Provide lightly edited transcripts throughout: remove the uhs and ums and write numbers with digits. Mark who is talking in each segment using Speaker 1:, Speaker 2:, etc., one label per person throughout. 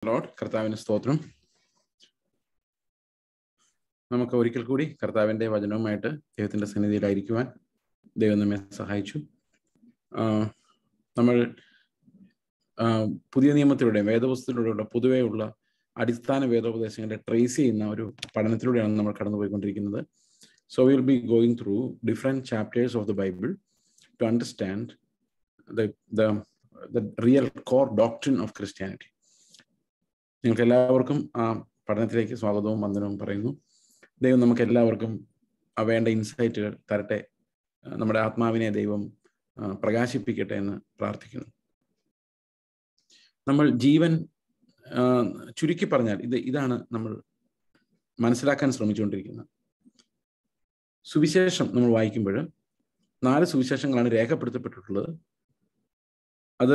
Speaker 1: Lord, കർത്താവിന് സ്തോത്രം. നമുക്ക് ഒരിക്കൽ കൂടി കർത്താവിൻ്റെ വചനവുമായിട്ട് ദൈവത്തിൻ്റെ സന്നിധിയിലായിരിക്കുവാൻ ദൈവം നമ്മെ സഹായിച്ചു. നമ്മൾ പുതിയ നിയമത്തിലൂടെയും വേദപുസ്തകത്തിലൂടെയുള്ള പൊതുവെയുള്ള അടിസ്ഥാന വേദോപദേശങ്ങളെ ട്രേസ് ചെയ്യുന്ന ഒരു പഠനത്തിലൂടെയാണ് നമ്മൾ കടന്നുപോയിക്കൊണ്ടിരിക്കുന്നത്. So will be going through different chapters of the Bible to understand the real core doctrine of Christianity. നിങ്ങൾക്ക് എല്ലാവർക്കും ആ പഠനത്തിലേക്ക് സ്വാഗതവും വന്ദനവും പറയുന്നു. ദൈവം നമുക്ക് എല്ലാവർക്കും വേണ്ട ഇൻസൈറ്റുകൾ തരട്ടെ. നമ്മുടെ ആത്മാവിനെ ദൈവം പ്രകാശിപ്പിക്കട്ടെ എന്ന് പ്രാർത്ഥിക്കുന്നു. നമ്മൾ ജീവൻ ചുരുക്കി പറഞ്ഞാൽ ഇതാണ് നമ്മൾ മനസ്സിലാക്കാൻ ശ്രമിച്ചുകൊണ്ടിരിക്കുന്നത്. സുവിശേഷം നമ്മൾ വായിക്കുമ്പോൾ 4 സുവിശേഷങ്ങളാണ് രേഖപ്പെടുത്തപ്പെട്ടിട്ടുള്ളത്. അത്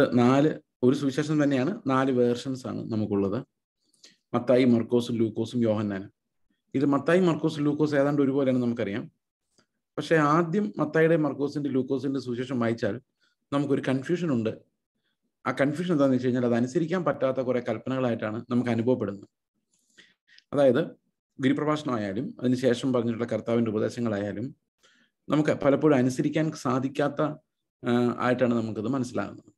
Speaker 1: ഒരു സുവിശേഷം തന്നെയാണ്, 4 വേർഷൻസ് ആണ് നമുക്കുള്ളത്. മത്തായി, മർക്കോസും ലൂക്കോസും യോഹന്നാനും. ഇത് മത്തായി, മർക്കോസും ലൂക്കോസ് ഏതാണ്ട് ഒരുപോലെയാണ് നമുക്കറിയാം. പക്ഷേ ആദ്യം മത്തായിയുടെ, മർക്കോസിന്റെ, ലൂക്കോസിന്റെ സുവിശേഷം വായിച്ചാൽ നമുക്കൊരു കൺഫ്യൂഷൻ ഉണ്ട്. ആ കൺഫ്യൂഷൻ എന്താണെന്ന് വെച്ച് കഴിഞ്ഞാൽ അത് അനുസരിക്കാൻ പറ്റാത്ത കുറെ കൽപ്പനകളായിട്ടാണ് നമുക്ക് അനുഭവപ്പെടുന്നത്. അതായത് ഗിരിപ്രഭാഷണമായാലും അതിനുശേഷം പറഞ്ഞിട്ടുള്ള കർത്താവിൻ്റെ ഉപദേശങ്ങളായാലും നമുക്ക് പലപ്പോഴും അനുസരിക്കാൻ സാധിക്കാത്ത ആയിട്ടാണ് നമുക്കത് മനസ്സിലാകുന്നത്.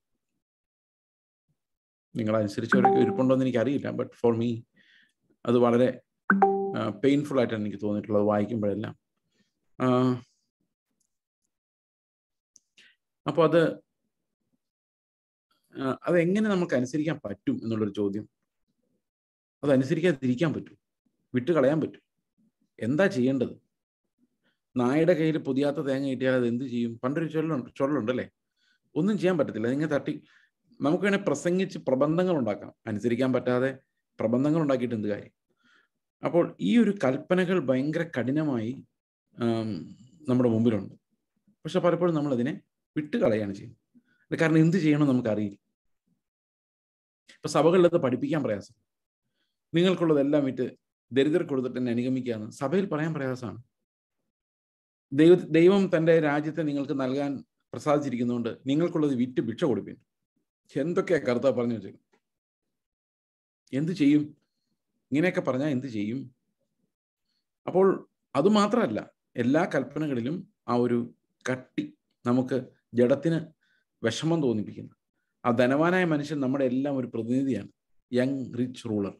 Speaker 1: നിങ്ങളനുസരിച്ചവരൊക്കെ ഇരിപ്പുണ്ടോ എന്ന് എനിക്കറിയില്ല. ബട്ട് ഫോർ മീ അത് വളരെ പെയിൻഫുൾ ആയിട്ടാണ് എനിക്ക് തോന്നിയിട്ടുള്ളത് വായിക്കുമ്പോഴെല്ലാം. അപ്പോൾ അതെങ്ങനെ നമുക്ക് അനുസരിക്കാൻ പറ്റും എന്നുള്ളൊരു ചോദ്യം. അത് അനുസരിക്കാതിരിക്കാൻ പറ്റും, വിട്ടുകളയാൻ പറ്റും. എന്താ ചെയ്യേണ്ടത്? നായയുടെ കയ്യിൽ പുതിയാത്ത തേങ്ങ കിട്ടിയാൽ അത് എന്ത് ചെയ്യും? പണ്ടൊരു ചൊല്ലുണ്ടല്ലേ, ഒന്നും ചെയ്യാൻ പറ്റത്തില്ല. നിങ്ങൾ നമുക്ക് വേണേൽ പ്രസംഗിച്ച് പ്രബന്ധങ്ങൾ ഉണ്ടാക്കാം. അനുസരിക്കാൻ പറ്റാതെ പ്രബന്ധങ്ങൾ ഉണ്ടാക്കിയിട്ട് എന്ത് കാര്യം? അപ്പോൾ ഈ ഒരു കൽപ്പനകൾ ഭയങ്കര കഠിനമായി നമ്മുടെ മുമ്പിലുണ്ട്. പക്ഷെ പലപ്പോഴും നമ്മളതിനെ വിട്ടുകളയാണ് ചെയ്യുന്നത്. കാരണം എന്ത് ചെയ്യണമെന്ന് നമുക്കറിയില്ല. ഇപ്പൊ സഭകളിലത് പഠിപ്പിക്കാൻ പ്രയാസം. നിങ്ങൾക്കുള്ളതെല്ലാം വിറ്റ് ദരിദ്രർക്ക് കൊടുത്തിട്ട് തന്നെ അനുഗമിക്കുകയെന്ന് സഭയിൽ പറയാൻ പ്രയാസമാണ്. ദൈവം തൻ്റെ രാജ്യത്തെ നിങ്ങൾക്ക് നൽകാൻ പ്രസാദിച്ചിരിക്കുന്നതുകൊണ്ട് നിങ്ങൾക്കുള്ളത് വിറ്റ് ഭിക്ഷ കൊടുപ്പിൻ. എന്തൊക്കെയാ കർത്താവ് പറഞ്ഞു വെച്ചേക്കും? എന്ത് ചെയ്യും? ഇങ്ങനെയൊക്കെ പറഞ്ഞാൽ എന്ത് ചെയ്യും? അപ്പോൾ അതുമാത്രമല്ല, എല്ലാ കൽപ്പനകളിലും ആ ഒരു കട്ടി നമുക്ക് ജഡത്തിന് വിഷമം തോന്നിപ്പിക്കുന്നു. ആ ധനവാനായ മനുഷ്യൻ നമ്മുടെ എല്ലാം ഒരു പ്രതിനിധിയാണ്. Young rich ruler.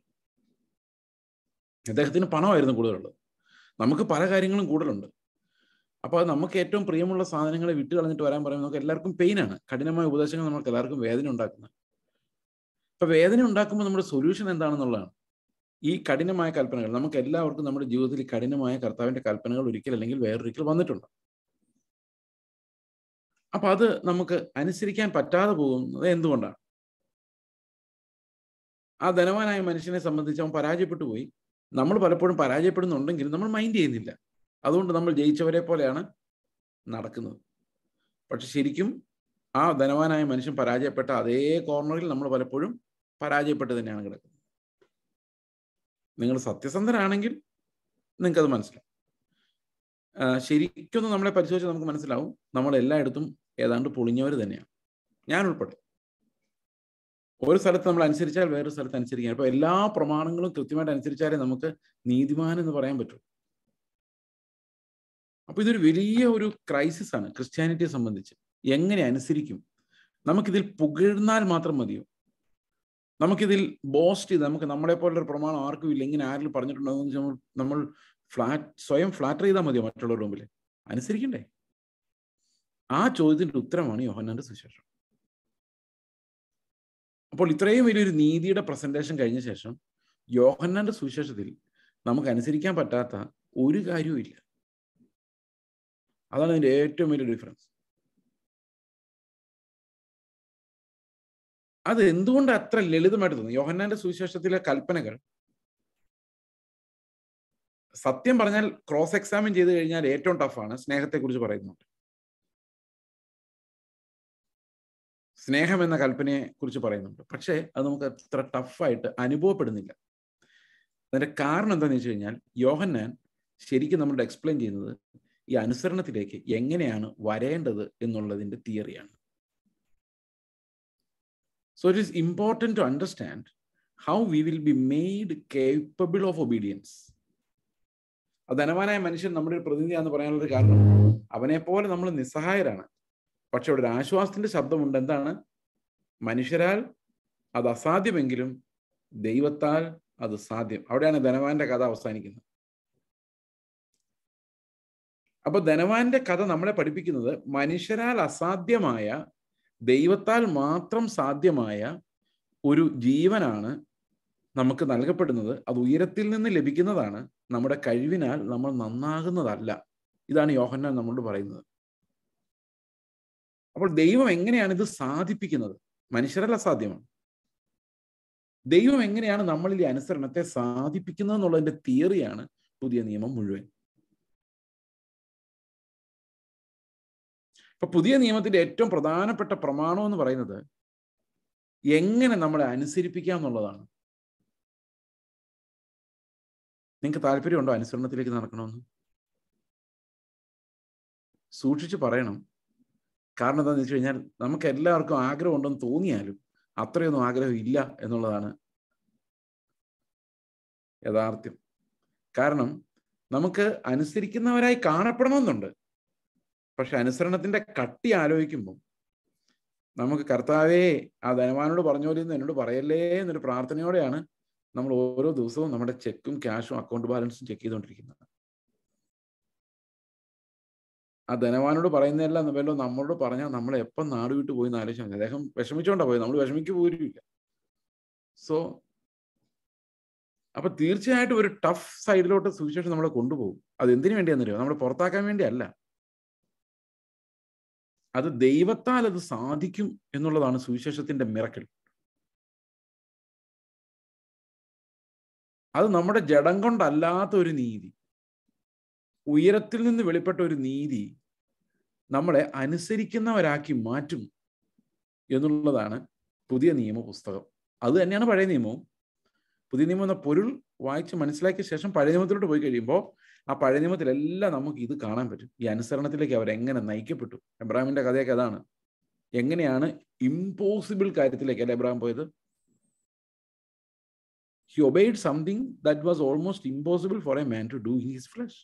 Speaker 1: അദ്ദേഹത്തിന് പണമായിരുന്നു കൂടുതലുള്ളത്. നമുക്ക് പല കാര്യങ്ങളും കൂടുതലുണ്ട്. അപ്പോൾ നമുക്ക് ഏറ്റവും പ്രിയമുള്ള സാധനങ്ങളെ വിട്ട് കളഞ്ഞിട്ട് വരാൻ പറയുമ്പോൾ നമുക്ക് എല്ലാവർക്കും പെയിനാണ്. കഠിനമായ ഉപദേശങ്ങൾ നമുക്ക് എല്ലാവർക്കും വേദന ഉണ്ടാക്കുന്നത്. അപ്പോൾ വേദന ഉണ്ടാക്കുമ്പോൾ നമ്മുടെ സൊല്യൂഷൻ എന്താണെന്നുള്ളതാണ്. ഈ കഠിനമായ കൽപ്പനകൾ നമുക്ക് എല്ലാവർക്കും നമ്മുടെ ജീവിതത്തിൽ കഠിനമായ കർത്താവിൻ്റെ കൽപ്പനകൾ ഒരിക്കലല്ലെങ്കിൽ വേറൊരിക്കൽ വന്നിട്ടുണ്ട്. അപ്പോൾ അത് നമുക്ക് അനുസരിക്കാൻ പറ്റാതെ പോകുന്നത് എന്തുകൊണ്ടാണ്? ആ ധനവാനായ മനുഷ്യനെ സംബന്ധിച്ച് അവൻ പരാജയപ്പെട്ടു പോയി. നമ്മൾ പലപ്പോഴും പരാജയപ്പെടുന്നുണ്ടെങ്കിലും നമ്മൾ മൈൻഡ് ചെയ്യുന്നില്ല. അതുകൊണ്ട് നമ്മൾ ജയിച്ചവരെ പോലെയാണ് നടക്കുന്നത്. പക്ഷെ ശരിക്കും ആ ധനവാനായ മനുഷ്യൻ പരാജയപ്പെട്ട അതേ കോർണറിൽ നമ്മൾ പലപ്പോഴും പരാജയപ്പെട്ട് തന്നെയാണ് കിടക്കുന്നത്. നിങ്ങൾ സത്യസന്ധരാണെങ്കിൽ നിങ്ങൾക്കത് മനസ്സിലാവും. ശരിക്കൊന്നും നമ്മളെ പരിശോധിച്ച് നമുക്ക് മനസ്സിലാവും നമ്മൾ എല്ലായിടത്തും ഏതാണ്ട് പൊളിഞ്ഞവർ തന്നെയാണ്, ഞാൻ ഉൾപ്പെടെ. ഒരു സ്ഥലത്ത് നമ്മൾ അനുസരിച്ചാൽ വേറൊരു സ്ഥലത്ത് അനുസരിക്കാൻ. അപ്പോൾ എല്ലാ പ്രമാണങ്ങളും കൃത്യമായിട്ട് അനുസരിച്ചാലേ നമുക്ക് നീതിമാൻ എന്ന് പറയാൻ പറ്റൂ. അപ്പോൾ ഇതൊരു വലിയ ഒരു ക്രൈസിസ് ആണ് ക്രിസ്ത്യാനിറ്റിയെ സംബന്ധിച്ച്. എങ്ങനെ അനുസരിക്കും? നമുക്കിതിൽ പുകഴ്ന്നാൽ മാത്രം മതിയോ? നമുക്കിതിൽ ബോസ്റ്റ് ചെയ്ത് നമുക്ക് നമ്മളെ പോലുള്ളൊരു പ്രമാണം ആർക്കും ഇല്ല, ഇങ്ങനെ ആരെങ്കിലും പറഞ്ഞിട്ടുണ്ടോ നമ്മൾ സ്വയം ഫ്ലാറ്റർ ചെയ്താൽ മതിയോ മറ്റുള്ളവരുടെ മുമ്പിൽ? അനുസരിക്കണ്ടേ? ആ ചോദ്യത്തിൻ്റെ ഉത്തരമാണ് യോഹന്നാന്റെ സുവിശേഷം. അപ്പോൾ ഇത്രയും വലിയൊരു നീതിയുടെ പ്രസന്റേഷൻ കഴിഞ്ഞ ശേഷം യോഹന്നാന്റെ സുവിശേഷത്തിൽ നമുക്ക് അനുസരിക്കാൻ പറ്റാത്ത ഒരു കാര്യവും ഇല്ല. അതാണ് അതിൻ്റെ ഏറ്റവും വലിയ ഡിഫറൻസ്. അത് എന്തുകൊണ്ട് അത്ര ലളിതമായിട്ട് തോന്നി? യോഹന്നാന്റെ സുവിശേഷത്തിലെ കൽപ്പനകൾ സത്യം പറഞ്ഞാൽ ക്രോസ് എക്സാമിൻ ചെയ്ത് കഴിഞ്ഞാൽ ഏറ്റവും ടഫാണ്. സ്നേഹത്തെക്കുറിച്ച് പറയുന്നുണ്ട്. സ്നേഹം എന്ന കൽപ്പനയെ കുറിച്ച് പറയുന്നുണ്ട്. പക്ഷേ അത് നമുക്ക് അത്ര ടഫായിട്ട് അനുഭവപ്പെടുന്നില്ല. അതിൻ്റെ കാരണം എന്താണെന്ന് വെച്ച് കഴിഞ്ഞാൽ യോഹന്നാൻ ശരിക്കും നമ്മളോട് എക്സ്പ്ലെയിൻ ചെയ്യുന്നത് ഈ അനുസരണത്തിലേക്ക് എങ്ങനെയാണ് വരേണ്ടത് എന്നുള്ളതിൻ്റെ തിയറിയാണ്. So it is important to understand how we will be made capable of obedience. ധനവാനായ മനുഷ്യൻ നമ്മുടെ ഒരു പ്രതിനിധിയാണെന്ന് പറയാനുള്ളൊരു കാരണം അവനെ പോലെ നമ്മൾ നിസ്സഹായരാണ്. പക്ഷെ അവിടെ ഒരു ആശ്വാസത്തിന്റെ ശബ്ദമുണ്ട്. എന്താണ്? മനുഷ്യരാൽ അത് അസാധ്യമെങ്കിലും ദൈവത്താൽ അത് സാധ്യം. അവിടെയാണ് ധനവാന്റെ കഥ അവസാനിക്കുന്നത്. അപ്പൊ ധനവാന്റെ കഥ നമ്മളെ പഠിപ്പിക്കുന്നത് മനുഷ്യരാൽ അസാധ്യമായ, ദൈവത്താൽ മാത്രം സാധ്യമായ ഒരു ജീവനാണ് നമുക്ക് നൽകപ്പെടുന്നത്. അത് ഉയരത്തിൽ നിന്ന് ലഭിക്കുന്നതാണ്. നമ്മുടെ കഴിവിനാൽ നമ്മൾ നന്നാകുന്നതല്ല. ഇതാണ് യോഹന്നാൻ നമ്മളോട് പറയുന്നത്. അപ്പോൾ ദൈവം എങ്ങനെയാണ് ഇത് സാധിപ്പിക്കുന്നത്? മനുഷ്യരാൽ അസാധ്യമാണ്. ദൈവം എങ്ങനെയാണ് നമ്മളിൽ ഈ അനുസരണത്തെ സാധിപ്പിക്കുന്നത് എന്നുള്ളതിന്റെ തിയറിയാണ് പുതിയ നിയമം മുഴുവൻ. ഇപ്പൊ പുതിയ നിയമത്തിന്റെ ഏറ്റവും പ്രധാനപ്പെട്ട പ്രമാണം എന്ന് പറയുന്നത് എങ്ങനെ നമ്മളെ അനുസരിപ്പിക്കാം എന്നുള്ളതാണ്. നിങ്ങൾക്ക് താല്പര്യമുണ്ടോ അനുസരണത്തിലേക്ക് നടക്കണമെന്ന്? സൂക്ഷിച്ച് പറയണം. കാരണം എന്താണെന്ന് വെച്ച് കഴിഞ്ഞാൽ നമുക്ക് എല്ലാവർക്കും ആഗ്രഹം ഉണ്ടെന്ന് തോന്നിയാലും അത്രയൊന്നും ആഗ്രഹം ഇല്ല എന്നുള്ളതാണ് യാഥാർത്ഥ്യം. കാരണം നമുക്ക് അനുസരിക്കുന്നവരായി കാണപ്പെടണമെന്നുണ്ട്. പക്ഷെ അനുസരണത്തിന്റെ കട്ടി ആലോചിക്കുമ്പോൾ നമുക്ക് കർത്താവേ ആ ധനവാനോട് പറഞ്ഞ പോലെ എന്നോട് പറയല്ലേ എന്നൊരു പ്രാർത്ഥനയോടെയാണ് നമ്മൾ ഓരോ ദിവസവും നമ്മുടെ ചെക്കും ക്യാഷും അക്കൗണ്ട് ബാലൻസും ചെക്ക് ചെയ്തുകൊണ്ടിരിക്കുന്നത്. ആ ധനവാനോട് പറയുന്നതെല്ലാം വല്ലോ നമ്മളോട് പറഞ്ഞാൽ നമ്മൾ എപ്പം നാട് വിട്ട് പോയി എന്ന് ആലോചിച്ചാൽ മതി. അദ്ദേഹം വിഷമിച്ചോണ്ടാ പോയത്, നമ്മൾ വിഷമിക്ക് പോരുമില്ല. സോ അപ്പൊ തീർച്ചയായിട്ടും ഒരു ടഫ് സൈഡിലോട്ട് സുവിശേഷം നമ്മളെ കൊണ്ടുപോകും. അത് എന്തിനു വേണ്ടിയാണെന്നറിയോ? നമ്മളെ പുറത്താക്കാൻ വേണ്ടിയല്ല. അത് ദൈവത്താൽ അത് സാധിക്കും എന്നുള്ളതാണ് സുവിശേഷത്തിന്റെ മിറക്കിൾ. അത് നമ്മുടെ ജഡം കൊണ്ടല്ലാത്ത ഒരു നീതി, ഉയരത്തിൽ നിന്ന് വെളിപ്പെട്ട ഒരു നീതി നമ്മളെ അനുസരിക്കുന്നവരാക്കി മാറ്റും എന്നുള്ളതാണ് പുതിയ നിയമ പുസ്തകം. അത് തന്നെയാണ് പഴയ നിയമവും. പുതിയ നിയമം എന്ന പൊരുൾ വായിച്ച് മനസ്സിലാക്കിയ ശേഷം പഴയ നിയമത്തിലോട്ട് പോയി കഴിയുമ്പോൾ ആ പഴയ നിയമത്തിലെല്ലാം നമുക്ക് ഇത് കാണാൻ പറ്റും. ഈ അനുസരണത്തിലേക്ക് അവരെങ്ങനെ നയിക്കപ്പെട്ടു. എബ്രാഹിമിന്റെ കഥയൊക്കെ അതാണ്. എങ്ങനെയാണ് ഇമ്പോസിബിൾ കാര്യത്തിലേക്ക് അല്ലെ എബ്രാഹിം പോയത്? He obeyed something that was almost impossible for a man to do in his flesh.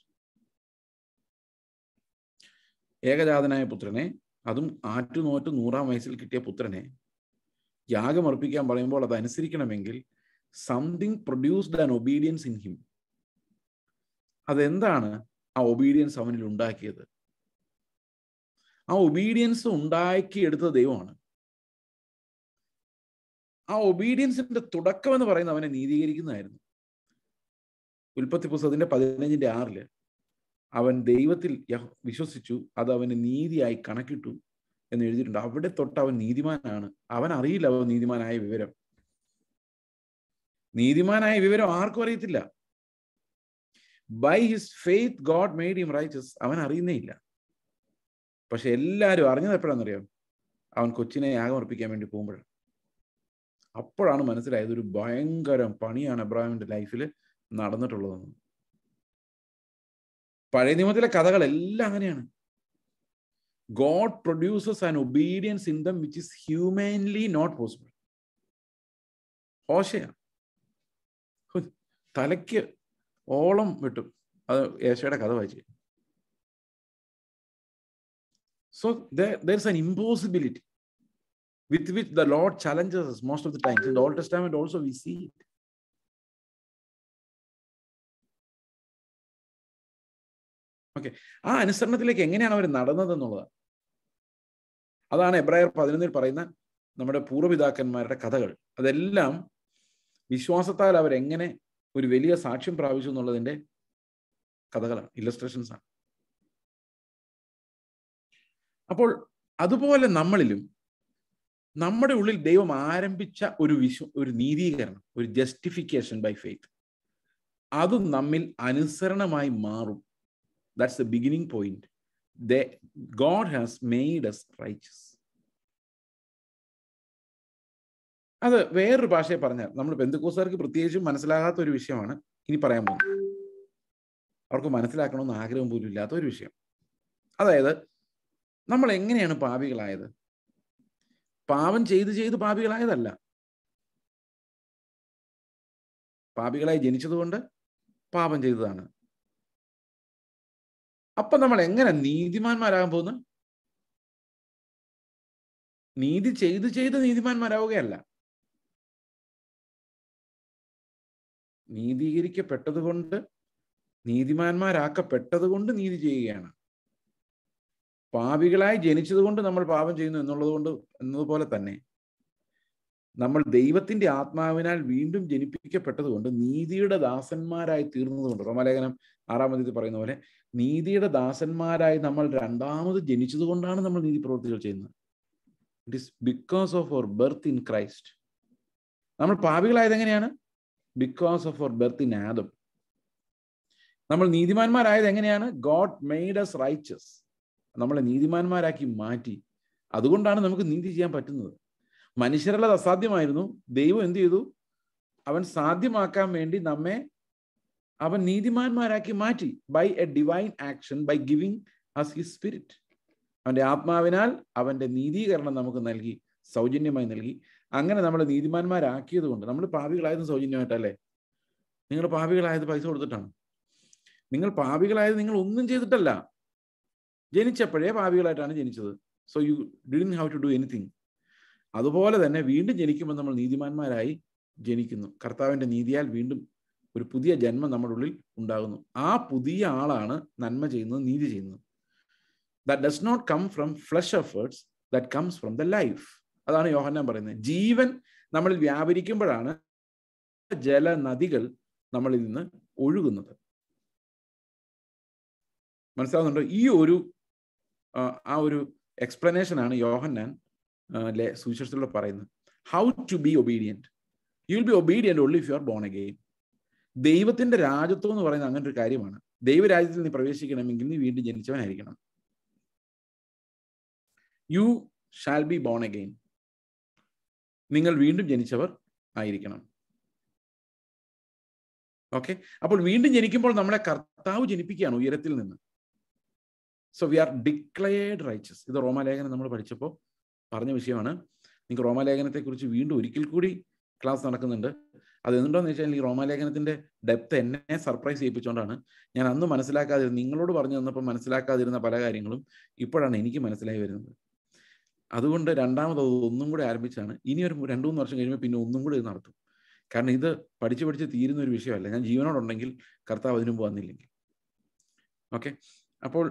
Speaker 1: ഏകജാതനായ പുത്രനെ, അതും ആറ്റുനോറ്റ് 100-ാം വയസ്സിൽ കിട്ടിയ പുത്രനെ യാഗമർപ്പിക്കാൻ പറയുമ്പോൾ അത് അനുസരിക്കണമെങ്കിൽ something produced an obedience in him. അതെന്താണ് ആ ഒബീഡിയൻസ് അവനിൽ ഉണ്ടാക്കിയത്? ആ ഒബീഡിയൻസ് ഉണ്ടാക്കിയെടുത്തത് ദൈവമാണ്. ആ ഒബീഡിയൻസിന്റെ തുടക്കം എന്ന് പറയുന്നത് അവനെ നീതീകരിക്കുന്നതായിരുന്നു. ഉൽപ്പത്തി പുസ്തകത്തിന്റെ 15:6 അവൻ ദൈവത്തിൽ വിശ്വസിച്ചു, അത് അവന് നീതിയായി കണക്കിട്ടു എന്ന് എഴുതിയിട്ടുണ്ട്. അവിടെ തൊട്ട് അവൻ നീതിമാനാണ്. അവൻ അറിയില്ല അവൻ നീതിമാനായ വിവരം. നീതിമാനായ വിവരം ആർക്കും അറിയത്തില്ല. By his faith God made him righteous. അവൻ അറിയുന്നേ ഇല്ല. പക്ഷെ എല്ലാവരും അറിഞ്ഞത് എപ്പോഴാണെന്നറിയാം? അവൻ കൊച്ചിനെ യാഗമർപ്പിക്കാൻ വേണ്ടി പോകുമ്പോഴാണ്. അപ്പോഴാണ് മനസ്സിലായത് ഒരു ഭയങ്കര പണിയാണ് എബ്രാഹിമിന്റെ ലൈഫിൽ നടന്നിട്ടുള്ളതെന്ന്. പഴയ നിയമത്തിലെ കഥകളെല്ലാം അങ്ങനെയാണ്. God produces an obedience in them which is humanly not possible. ഹോശയ തലയ്ക്ക് ഓളം വിട്ടു അത് യേശയുടെ കഥ വായിച്ചു. So there's an impossibility with which the Lord challenges us most of the times. In the Old Testament also we see it. Okay, ആ അനുസരണത്തിലേക്ക് എങ്ങനെയാണ് അവർ നടന്നതെന്നുള്ളത് അതാണ് എബ്രായർ 11 പറയുന്ന നമ്മുടെ പൂർവ്വപിതാക്കന്മാരുടെ കഥകൾ. അതെല്ലാം വിശ്വാസത്താൽ അവരെങ്ങനെ ഒരു വലിയ സാക്ഷ്യം പ്രാപിച്ചു എന്നുള്ളതിന്റെ കഥകളാണ്, ഇല്ലസ്ട്രേഷൻസ് ആണ്. അപ്പോൾ അതുപോലെ നമ്മളിലും നമ്മുടെ ഉള്ളിൽ ദൈവം ആരംഭിച്ച ഒരു നീതീകരണം, ഒരു ജസ്റ്റിഫിക്കേഷൻ ബൈ ഫെയ്ത്ത്, അത് നമ്മിൽ അനുസരണമായി മാറും. That's the beginning point. God has made us righteous. അത് വേറൊരു ഭാഷയെ പറഞ്ഞാൽ, നമ്മൾ പെന്തക്കോസ്തുകാർക്ക് പ്രത്യേകിച്ചും മനസ്സിലാകാത്ത ഒരു വിഷയമാണ് ഇനി പറയാൻ പോകുന്നത്. അവർക്ക് മനസ്സിലാക്കണമെന്ന് ആഗ്രഹം പോലും ഇല്ലാത്ത ഒരു വിഷയം. അതായത് നമ്മൾ എങ്ങനെയാണ് പാപികളായത്? പാപം ചെയ്ത് പാപികളായതല്ല. പാപികളായി ജനിച്ചതുകൊണ്ട് പാപം ചെയ്തതാണ്. അപ്പൊ നമ്മൾ എങ്ങനെ നീതിമാന്മാരാകാൻ പോകുന്നു? നീതി ചെയ്ത് ചെയ്ത് നീതിമാന്മാരാവുകയല്ല. നീതീകരിക്കപ്പെട്ടത് കൊണ്ട്, നീതിമാന്മാരാക്കപ്പെട്ടത് കൊണ്ട് നീതി ചെയ്യുകയാണ്. പാപികളായി ജനിച്ചത് കൊണ്ട് നമ്മൾ പാപം ചെയ്യുന്നു എന്നതുപോലെ തന്നെ നമ്മൾ ദൈവത്തിന്റെ ആത്മാവിനാൽ വീണ്ടും ജനിപ്പിക്കപ്പെട്ടത് കൊണ്ട് നീതിയുടെ ദാസന്മാരായി തീർന്നതുകൊണ്ട്, റോമാലേഖനം 6-ാം അധ്യായത്തിൽ പറയുന്ന പോലെ നീതിയുടെ ദാസന്മാരായി നമ്മൾ രണ്ടാമത് ജനിച്ചത് കൊണ്ടാണ് നമ്മൾ നീതി പ്രവൃത്തികൾ ചെയ്യുന്നത്. It is because of our birth in Christ. നമ്മൾ പാപികളായത് എങ്ങനെയാണ്? Because of our birth in Adam. നമ്മൾ നീതിമാന്മാരായത് എങ്ങനെയാണ്? God made us righteous. നമ്മളെ നീതിമാന്മാരാക്കി മാറ്റി. അതുകൊണ്ടാണ് നമുക്ക് നീതി ചെയ്യാൻ പറ്റുന്നത്. മനുഷ്യരല്ല അത് അസാധ്യമായിരുന്നു. ദൈവം എന്ത് ചെയ്തു? അവൻ സാധ്യമാക്കാൻ വേണ്ടി അവൻ നീതിമാന്മാരാക്കി മാറ്റി. By a divine action, by giving us his spirit. അവന്റെ ആത്മാവിനാൽ അവന്റെ നീതീകരണം നമുക്ക് നൽകി, സൗജന്യമായി നൽകി. അങ്ങനെ നമ്മളെ നീതിമാന്മാരാക്കിയത് കൊണ്ട്, നമ്മൾ പാപികളായത് സൗജന്യമായിട്ടല്ലേ? നിങ്ങൾ പാപികളായത് പൈസ കൊടുത്തിട്ടാണ്. നിങ്ങൾ പാപികളായത് നിങ്ങൾ ഒന്നും ചെയ്തിട്ടല്ല. ജനിച്ചപ്പോഴേ പാപികളായിട്ടാണ് ജനിച്ചത്. So you didn't have to do anything. അതുപോലെ തന്നെ വീണ്ടും ജനിക്കുമ്പോൾ നമ്മൾ നീതിമാന്മാരായി ജനിക്കുന്നു. കർത്താവിന്റെ നീതിയാൽ വീണ്ടും ഒരു പുതിയ ജന്മം നമ്മുടെ ഉള്ളിൽ ഉണ്ടാകുന്നു. ആ പുതിയ ആളാണ് നന്മ ചെയ്യുന്നത്, നീതി ചെയ്യുന്നത്. That does not come from flesh efforts, that comes from the life. അതാണ് യോഹന്നാൻ പറയുന്നത്. ജീവൻ നമ്മളിൽ വ്യാപരിക്കുമ്പോഴാണ് ജലനദികൾ നമ്മളിൽ നിന്ന് ഒഴുകുന്നത്. മനസ്സിലാവുന്നുണ്ടോ? ഈ ഒരു എക്സ്പ്ലനേഷനാണ് യോഹന്നാൻ സുവിശേഷത്തിലൂടെ പറയുന്നത്. How to be obedient. You will be obedient only if you are born again. ദൈവത്തിന്റെ രാജ്യത്വം എന്ന് പറയുന്നത് അങ്ങനെ ഒരു കാര്യമാണ്. ദൈവരാജ്യത്തിൽ നീ പ്രവേശിക്കണമെങ്കിൽ നീ വീണ്ടും ജനിച്ചവനായിരിക്കണം. You shall be born again. നിങ്ങൾ വീണ്ടും ജനിച്ചവർ ആയിരിക്കണം. ഓക്കെ. അപ്പോൾ വീണ്ടും ജനിക്കുമ്പോൾ നമ്മളെ കർത്താവ് ജനിപ്പിക്കുകയാണ് ഉയരത്തിൽ നിന്ന്. So we are declared righteous. ഇത് റോമാലേഖനം നമ്മൾ പഠിച്ചപ്പോൾ പറഞ്ഞ വിഷയമാണ്. നിങ്ങൾക്ക് റോമാലേഖനത്തെക്കുറിച്ച് വീണ്ടും ഒരിക്കൽ കൂടി ക്ലാസ് നടക്കുന്നുണ്ട്. അത് എന്തുകൊണ്ടാന്ന് വെച്ചാൽ ഈ റോമാലേഖനത്തിന്റെ ഡെപ്ത് എന്നെ സർപ്രൈസ് ചെയ്യിപ്പിച്ചുകൊണ്ടാണ്. ഞാൻ അന്ന് മനസ്സിലാക്കാതിരുന്ന, നിങ്ങളോട് പറഞ്ഞു തന്നപ്പോൾ മനസ്സിലാക്കാതിരുന്ന പല കാര്യങ്ങളും ഇപ്പോഴാണ് എനിക്ക് മനസ്സിലായി വരുന്നത്. അതുകൊണ്ട് രണ്ടാമത് ഒന്നും കൂടെ ആരംഭിച്ചാണ്. ഇനി ഒരു 2-3 വർഷം കഴിയുമ്പോൾ പിന്നെ ഒന്നും കൂടെ ഇത് നടത്തും. കാരണം ഇത് പഠിച്ച് തീരുന്ന ഒരു വിഷയമല്ല. ഞാൻ ജീവനോടുണ്ടെങ്കിൽ, കർത്താവ് അതിനു മുമ്പ് വന്നില്ലെങ്കിൽ. ഓക്കെ. അപ്പോൾ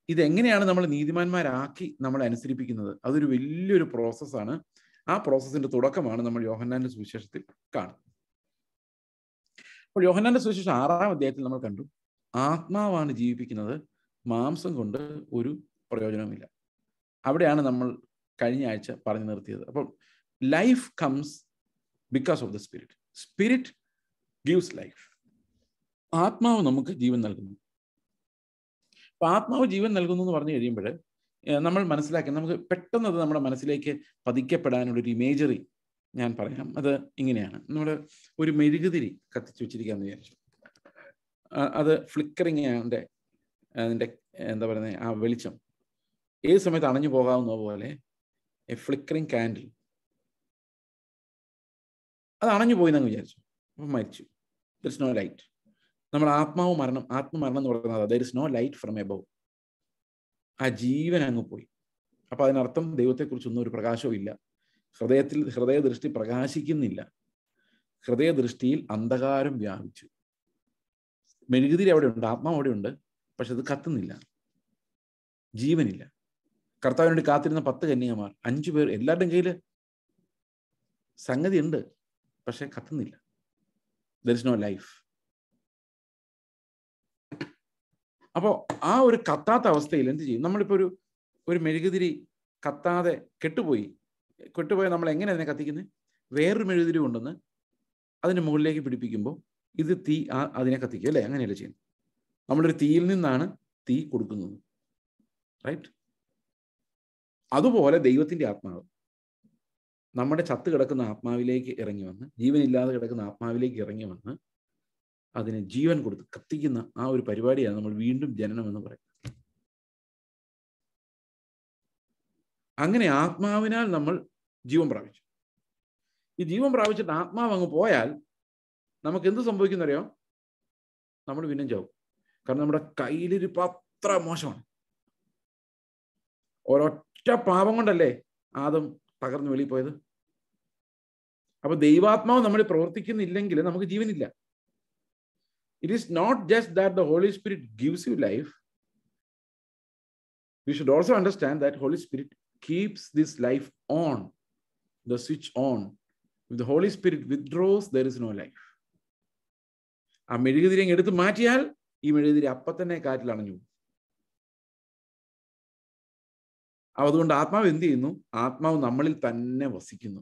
Speaker 1: ഇതെങ്ങനെയാണ് നമ്മൾ നീതിമാന്മാരാക്കി നമ്മളെ അനുസരിപ്പിക്കുന്നത്? അതൊരു വലിയൊരു പ്രോസസ്സാണ്. ആ പ്രോസസ്സിന്റെ തുടക്കമാണ് നമ്മൾ യോഹന്നാന്റെ സുവിശേഷത്തിൽ കാണുന്നത്. അപ്പോൾ യോഹന്നാന്റെ സുവിശേഷം 6-ാം അധ്യായത്തിൽ നമ്മൾ കണ്ടു, ആത്മാവാണ് ജീവിപ്പിക്കുന്നത്, മാംസം കൊണ്ട് ഒരു പ്രയോജനവുമില്ല. അവിടെയാണ് നമ്മൾ കഴിഞ്ഞ ആഴ്ച പറഞ്ഞു നിർത്തിയത്. അപ്പോൾ life comes because of the spirit. Spirit gives life. ആത്മാവ് നമുക്ക് ജീവൻ നൽകുന്നു. അപ്പൊ ആത്മാവ് ജീവൻ നൽകുന്നു എന്ന് പറഞ്ഞു കഴിയുമ്പോൾ നമ്മൾ മനസ്സിലാക്കി, നമുക്ക് പെട്ടെന്ന് അത് നമ്മുടെ മനസ്സിലേക്ക് പതിക്കപ്പെടാനുള്ളൊരു ഇമേജറി ഞാൻ പറയാം. അത് ഇങ്ങനെയാണ്. നമ്മൾ ഒരു മെഴുകുതിരി കത്തിച്ച് വെച്ചിരിക്കാന്ന് വിചാരിച്ചു. അത് ഫ്ലിക്കറിങ് അതിൻ്റെ എന്താ പറയുന്നത്, ആ വെളിച്ചം ഏത് സമയത്ത് അണഞ്ഞു പോകാവുന്ന പോലെ എ ഫ്ലിക്കറിങ് കാൻഡിൽ. അത് അണഞ്ഞു പോയി എന്നങ്ങ് വിചാരിച്ചു, അപ്പം മരിച്ചു. There is no light. നമ്മൾ ആത്മമരണം എന്ന് പറയുന്നത് there is no light from above. ആ ജീവൻ അങ്ങ് പോയി. അപ്പൊ അതിനർത്ഥം ദൈവത്തെക്കുറിച്ചൊന്നും ഒരു പ്രകാശവും ഇല്ല. ഹൃദയദൃഷ്ടി പ്രകാശിക്കുന്നില്ല. ഹൃദയദൃഷ്ടിയിൽ അന്ധകാരം വ്യാപിച്ചു. മെഴുകുതിരി അവിടെ ഉണ്ട്, ആത്മാവ് അവിടെ ഉണ്ട്, പക്ഷെ അത് കത്തുന്നില്ല, ജീവനില്ല. കർത്താവിന് വേണ്ടി കാത്തിരുന്ന 10 കന്യകമാർ, 5 പേർ, എല്ലാവരുടെയും കയ്യിൽ സംഗതി ഉണ്ട്, പക്ഷെ കത്തുന്നില്ല. There is no life. അപ്പോൾ ആ ഒരു കത്താത്ത അവസ്ഥയിൽ എന്ത് ചെയ്യും? നമ്മളിപ്പോൾ ഒരു മെഴുകുതിരി കത്താതെ കെട്ടുപോയി നമ്മൾ എങ്ങനെ അതിനെ കത്തിക്കുന്നത്? വേറൊരു മെഴുകുതിരി കൊണ്ടുവന്ന് അതിന് മുകളിലേക്ക് പിടിപ്പിക്കുമ്പോൾ ഇത് തീ അതിനെ കത്തിക്കുക, അല്ലേ? അങ്ങനെയല്ലേ ചെയ്യുന്നത്? നമ്മളൊരു തീയിൽ നിന്നാണ് തീ കൊടുക്കുന്നത്, റൈറ്റ്? അതുപോലെ ദൈവത്തിന്റെ ആത്മാവ് നമ്മുടെ ചത്ത് കിടക്കുന്ന ആത്മാവിലേക്ക് ഇറങ്ങി വന്ന്, ജീവനില്ലാതെ കിടക്കുന്ന ആത്മാവിലേക്ക് ഇറങ്ങി വന്ന് അതിന് ജീവൻ കൊടുത്ത് കത്തിക്കുന്ന ആ ഒരു പരിപാടിയാണ് നമ്മൾ വീണ്ടും ജനനം എന്ന് പറയുന്നത്. അങ്ങനെ ആത്മാവിനാൽ നമ്മൾ ജീവൻ പ്രാപിച്ചു. ഈ ജീവൻ പ്രാപിച്ചിട്ട് ആത്മാവ് അങ്ങ് പോയാൽ നമുക്ക് എന്ത് സംഭവിക്കുന്നറിയോ? നമ്മൾ പിന്നെയും ചാവും. കാരണം നമ്മുടെ കയ്യിലിരിപ്പ് അത്ര മോശമാണ്. ഒരൊറ്റ പാപം കൊണ്ടല്ലേ ആദം തകർന്ന് വെളിയിൽ പോയത്. അപ്പൊ ദൈവാത്മാവ് നമ്മൾ പ്രവർത്തിക്കുന്നില്ലെങ്കിൽ നമുക്ക് ജീവനില്ല. It is not just that the Holy Spirit gives you life. We should also understand that Holy Spirit keeps this life on, the switch on. If the Holy Spirit withdraws, there is no life. ആ മെഴുകുതിരി എടുത്ത് മാറ്റിയാൽ ഈ മെഴുകുതിരി അപ്പൊ തന്നെ കാറ്റിൽ അണഞ്ഞു. അതുകൊണ്ട് ആത്മാവ് എന്ത് ചെയ്യുന്നു? ആത്മാവ് നമ്മളിൽ തന്നെ വസിക്കുന്നു.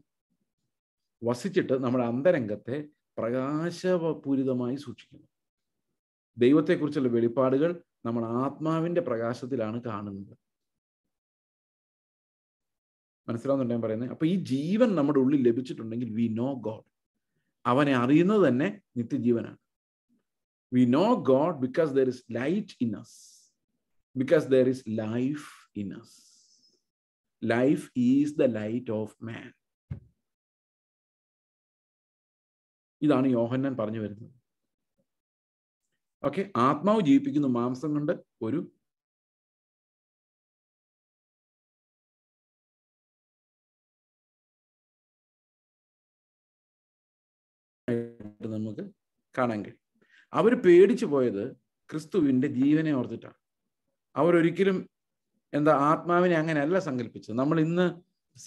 Speaker 1: വസിച്ചിട്ട് നമ്മുടെ അന്തരംഗത്തെ പ്രകാശപൂരിതമായി സൂക്ഷിക്കുന്നു. ദൈവത്തെക്കുറിച്ചുള്ള വെളിപ്പാടുകൾ നമ്മൾ ആത്മാവിന്റെ പ്രകാശത്തിലാണ് കാണുന്നത്. മനസ്സിലാവുന്നുണ്ട് ഞാൻ പറയുന്നത്? അപ്പൊ ഈ ജീവൻ നമ്മുടെ ഉള്ളിൽ ലഭിച്ചിട്ടുണ്ടെങ്കിൽ വി നോ ഗോഡ്. അവനെ അറിയുന്നത് തന്നെ നിത്യജീവനാണ്. We know God because there is light in us, because there is life in us. Life is the light of man. ഇതാണ് യോഹന്നാൻ പറഞ്ഞു വരുന്നത്. ഓക്കെ, ആത്മാവ് ജീവിപ്പിക്കുന്ന മാംസം കൊണ്ട് ഒരു നമുക്ക് കാണാൻ കഴിയും. അവർ പേടിച്ചു പോയത് ക്രിസ്തുവിന്റെ ജീവനെ ഓർത്തിട്ടാണ്. അവരൊരിക്കലും ആത്മാവിനെ അങ്ങനെയല്ല സങ്കല്പിച്ചത്. നമ്മൾ ഇന്ന്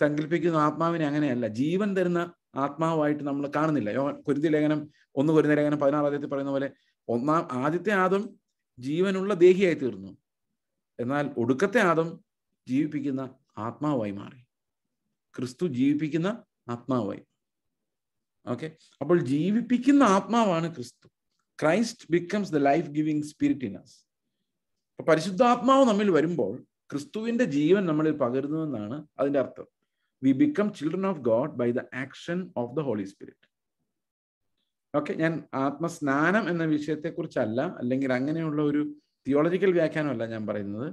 Speaker 1: സങ്കല്പിക്കുന്ന ആത്മാവിനെ അങ്ങനെയല്ല. ജീവൻ തരുന്ന ആത്മാവായിട്ട് നമ്മൾ കാണുന്നില്ല. കൊരിന്ത്യർ ലേഖനം 1 കൊരിന്ത്യർ ലേഖനം 16 അധ്യായത്തിൽ പറയുന്ന പോലെ ആദ്യത്തെ ആദം ജീവനുള്ള ദേഹിയായി തീർന്നു. എന്നാൽ ഒടുക്കത്തെ ആദം ജീവിപ്പിക്കുന്ന ആത്മാവായി മാറി. ക്രിസ്തു ജീവിപ്പിക്കുന്ന ആത്മാവായി. ഓക്കെ, അപ്പോൾ ജീവിപ്പിക്കുന്ന ആത്മാവാണ് ക്രിസ്തു. Christ becomes the life giving spirit in us. പരിശുദ്ധാത്മാവ് നമ്മിൽ വരുമ്പോൾ ക്രിസ്തുവിന്റെ ജീവൻ നമ്മളിൽ പകരുന്നു എന്നാണ് അതിന്റെ അർത്ഥം. We become children of God by the action of the Holy Spirit. Okay, ഞാൻ ആത്മസ്നാനം എന്ന വിഷയത്തെക്കുറിച്ചല്ല, അല്ലെങ്കിൽ അങ്ങനെയുള്ള ഒരു തിയോളജിക്കൽ വ്യാഖ്യാനമല്ല ഞാൻ പറയുന്നത്.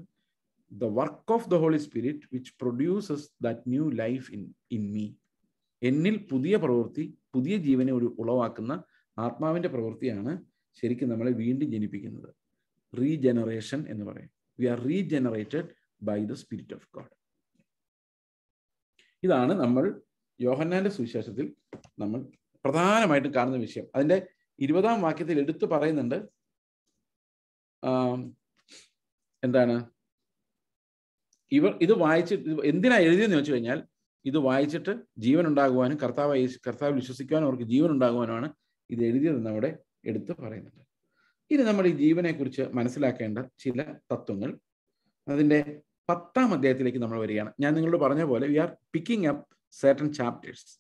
Speaker 1: The work of the Holy Spirit which produces that new life in me. എന്നിൽ പുതിയ പ്രവൃത്തി, പുതിയ ജീവനെ ഉളവാക്കുന്ന ആത്മാവിന്റെ പ്രവൃത്തിയാണ് ശരിക്കും നമ്മളെ വീണ്ടും ജനിപ്പിക്കുന്നത്. റീജനറേഷൻ എന്ന് പറയും. We are regenerated by the Spirit of God. ഇതാണ് നമ്മൾ യോഹന്നാന്റെ സുവിശേഷത്തിൽ നമ്മൾ പ്രധാനമായിട്ടും കാണുന്ന വിഷയം. അതിന്റെ 20-ാം വാക്യത്തിൽ എടുത്തു പറയുന്നുണ്ട്, ഇത് വായിച്ചിട്ട് എന്തിനാ എഴുതിയെന്ന് ചോദിച്ചു കഴിഞ്ഞാൽ, ഇത് വായിച്ചിട്ട് ജീവൻ ഉണ്ടാകുവാനും കർത്താവിൽ വിശ്വസിക്കുവാനും അവർക്ക് ജീവൻ ഉണ്ടാകുവാനുമാണ് ഇത് എഴുതിയതെന്ന് അവിടെ എടുത്ത് പറയുന്നുണ്ട്. ഇനി നമ്മൾ ഈ ജീവനെ കുറിച്ച് മനസ്സിലാക്കേണ്ട ചില തത്വങ്ങൾ അതിന്റെ 10-ാം അധ്യായത്തിലേക്ക് നമ്മൾ വരികയാണ്. ഞാൻ നിങ്ങളോട് പറഞ്ഞ പോലെ we are picking up certain chapters.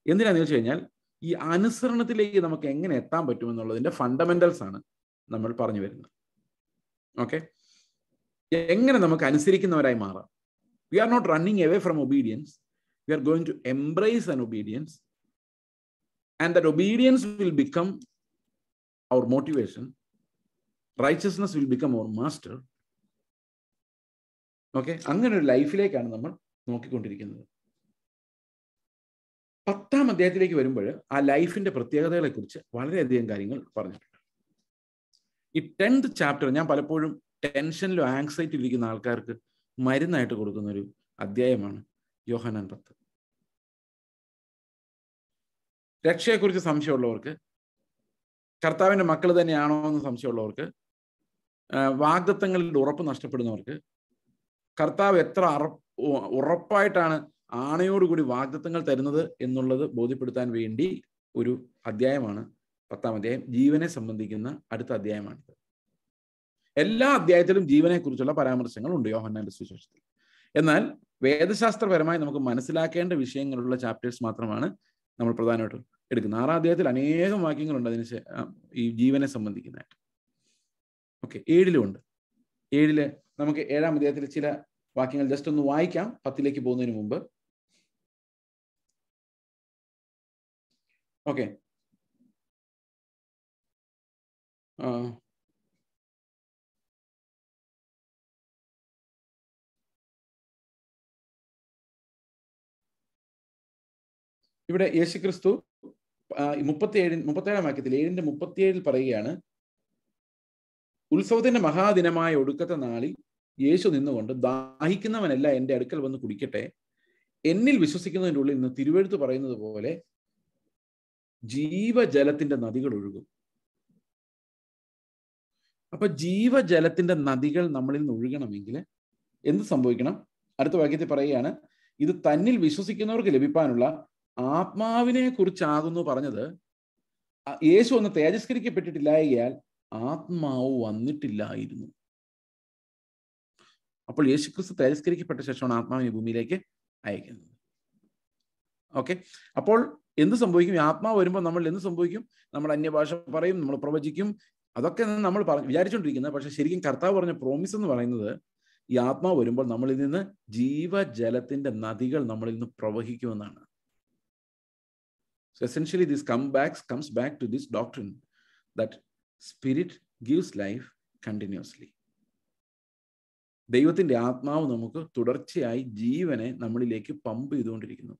Speaker 1: എന്തിനാന്ന് വെച്ച് കഴിഞ്ഞാൽ ഈ അനുസരണത്തിലേക്ക് നമുക്ക് എങ്ങനെ എത്താൻ പറ്റുമെന്നുള്ളതിന്റെ ഫണ്ടമെന്റൽസ് ആണ് നമ്മൾ പറഞ്ഞു വരുന്നത്. ഓക്കെ, എങ്ങനെ നമുക്ക് അനുസരിക്കുന്നവരായി മാറാം. We are not running away from obedience. We are going to embrace an obedience, and that obedience will become our motivation. Righteousness will become our master. Okay, അങ്ങനെ ഒരു ലൈഫിലേക്കാണ് നമ്മൾ നോക്കിക്കൊണ്ടിരിക്കുന്നത്. 10-ാം അധ്യായത്തിലേക്ക് വരുമ്പോൾ ആ ലൈഫിന്റെ പ്രത്യേകതകളെ കുറിച്ച് വളരെയധികം കാര്യങ്ങൾ പറഞ്ഞിട്ടുണ്ട്. ഈ 10th ചാപ്റ്റർ ഞാൻ പലപ്പോഴും ടെൻഷനിലും ആങ്സൈറ്റിലും ഇരിക്കുന്ന ആൾക്കാർക്ക് മരുന്നായിട്ട് കൊടുക്കുന്ന ഒരു അധ്യായമാണ് യോഹന്നാൻ 10. രക്ഷയെക്കുറിച്ച് സംശയമുള്ളവർക്ക്, കർത്താവിന്റെ മക്കൾ തന്നെയാണോ എന്ന് സംശയമുള്ളവർക്ക്, വാഗ്ദത്തങ്ങളിൽ ഉറപ്പ് നഷ്ടപ്പെടുന്നവർക്ക്, കർത്താവ് എത്ര ഉറപ്പായിട്ടാണ് ആണയോടുകൂടി വാഗ്ദത്തങ്ങൾ തരുന്നത് എന്നുള്ളത് ബോധ്യപ്പെടുത്താൻ വേണ്ടി ഒരു അധ്യായമാണ് 10-ാം അധ്യായം. ജീവനെ സംബന്ധിക്കുന്ന അടുത്ത അധ്യായമാണിത്. എല്ലാ അധ്യായത്തിലും ജീവനെ കുറിച്ചുള്ള പരാമർശങ്ങൾ ഉണ്ട് യോഹന്നാന്റെ സുവിശേഷത്തിൽ. എന്നാൽ വേദശാസ്ത്രപരമായി നമുക്ക് മനസ്സിലാക്കേണ്ട വിഷയങ്ങളുള്ള ചാപ്റ്റേഴ്സ് മാത്രമാണ് നമ്മൾ പ്രധാനമായിട്ടും എടുക്കുന്നത്. 6-ാം അധ്യായത്തിൽ അനേകം വാക്യങ്ങളുണ്ട് അതിന് ഈ ജീവനെ സംബന്ധിക്കുന്നതായിട്ട്. ഓക്കെ, 7-ലും ഉണ്ട്. 7-ല് നമുക്ക് 7-ാം അധ്യായത്തിൽ ചില വാക്യങ്ങൾ ജസ്റ്റ് ഒന്ന് വായിക്കാം 10-ലേക്ക് പോകുന്നതിന് മുമ്പ്. ഓക്കെ, ഇവിടെ യേശുക്രിസ്തു 37 വാക്യത്തിൽ 7:37 പറയുകയാണ്, ഉത്സവത്തിന്റെ മഹാദിനമായ ഒടുക്കത്തെ നാളിൽ യേശു നിന്നുകൊണ്ട് ദാഹിക്കുന്നവനല്ല എൻ്റെ അടുക്കൽ വന്ന് കുടിക്കട്ടെ, എന്നിൽ വിശ്വസിക്കുന്നതിൻ്റെ ഉള്ളിൽ നിന്ന് തിരുവെഴുത്ത് പറയുന്നത് പോലെ ജീവജലത്തിന്റെ നദികൾ ഒഴുകും. അപ്പൊ ജീവജലത്തിന്റെ നദികൾ നമ്മളിൽ നിന്ന് ഒഴുകണമെങ്കിൽ എന്ത് സംഭവിക്കണം? അടുത്ത വാക്യത്തിൽ പറയുകയാണ്, ഇത് തന്നിൽ വിശ്വസിക്കുന്നവർക്ക് ലഭിക്കാനുള്ള ആത്മാവിനെ കുറിച്ചാകുന്നു പറഞ്ഞത്. യേശു ഒന്ന് തേജസ്കരിക്കപ്പെട്ടിട്ടില്ലായകയാൽ ആത്മാവ് വന്നിട്ടില്ലായിരുന്നു. അപ്പോൾ യേശുക്രിസ്തു തേജസ്കരിക്കപ്പെട്ട ശേഷമാണ് ആത്മാവിനെ ഭൂമിയിലേക്ക് അയക്കുന്നത്. ഓക്കെ, അപ്പോൾ എന്ത് സംഭവിക്കും? ഈ ആത്മാവ് വരുമ്പോൾ നമ്മൾ എന്ത് സംഭവിക്കും? നമ്മൾ അന്യഭാഷ പറയും, നമ്മൾ പ്രവചിക്കും. അതൊക്കെ നമ്മൾ വിചാരിച്ചുകൊണ്ടിരിക്കുന്നത്. പക്ഷെ ശരിക്കും കർത്താവ് പറഞ്ഞ പ്രോമിസ് എന്ന് പറയുന്നത്, ഈ ആത്മാവ് വരുമ്പോൾ നമ്മളിൽ നിന്ന് ജീവജലത്തിന്റെ നദികൾ നമ്മളിൽ നിന്ന് പ്രവഹിക്കുമെന്നാണ്. So essentially this comes back to this doctrine that spirit gives life continuously. ദൈവത്തിന്റെ ആത്മാവ് നമുക്ക് തുടർച്ചയായി ജീവനെ നമ്മളിലേക്ക് പമ്പ് ചെയ്തുകൊണ്ടിരിക്കുന്നു.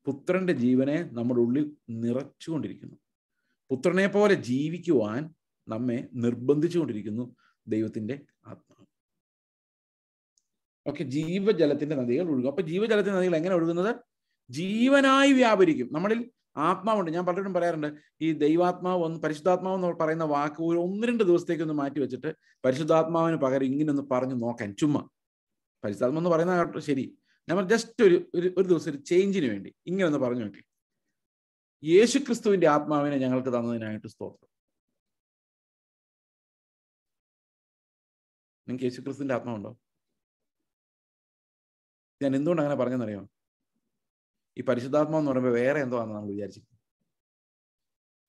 Speaker 1: പുത്രന്റെ ജീവനെ നമ്മുടെ ഉള്ളിൽ നിറച്ചുകൊണ്ടിരിക്കുന്നു. പുത്രനെ പോലെ ജീവിക്കുവാൻ നമ്മെ നിർബന്ധിച്ചുകൊണ്ടിരിക്കുന്നു ദൈവത്തിന്റെ ആത്മാവ്. ഓക്കെ, ജീവജലത്തിന്റെ നദികൾ ഒഴുകും. അപ്പൊ ജീവജലത്തിന്റെ നദികൾ എങ്ങനെ ഒഴുകുന്നത്? ജീവനായി വ്യാപരിക്കും. നമ്മളിൽ ആത്മാവുണ്ട്. ഞാൻ പലരും പറയാറുണ്ട്, ഈ ദൈവാത്മാവ് പരിശുദ്ധാത്മാവ് എന്ന് പറയുന്ന വാക്ക് ഒരു 1-2 ദിവസത്തേക്ക് മാറ്റി വെച്ചിട്ട് പരിശുദ്ധാത്മാവിന് പകരം ഇങ്ങനെ ഒന്ന് പറഞ്ഞു നോക്കാൻ. ചുമ്മാ പരിശുദ്ധാത്മാവ് എന്ന് പറയുന്ന ശരി, നമ്മൾ ജസ്റ്റ് ഒരു ദിവസം ഒരു ചേഞ്ചിന് വേണ്ടി ഇങ്ങനെ ഒന്ന് പറഞ്ഞു നോക്കി. യേശുക്രിസ്തുവിന്റെ ആത്മാവിനെ ഞങ്ങൾക്ക് തന്നതിനായിട്ട് സ്തോത്രം. നിങ്ങൾക്ക് യേശുക്രിസ്തുവിന്റെ ആത്മാവുണ്ടോ? ഞാൻ എന്തുകൊണ്ട് അങ്ങനെ പറഞ്ഞെന്നറിയാമോ? ഈ പരിശുദ്ധാത്മാവെന്ന് പറയുമ്പോൾ വേറെ എന്തോ ആണെന്ന് നമ്മൾ വിചാരിച്ചിരിക്കും.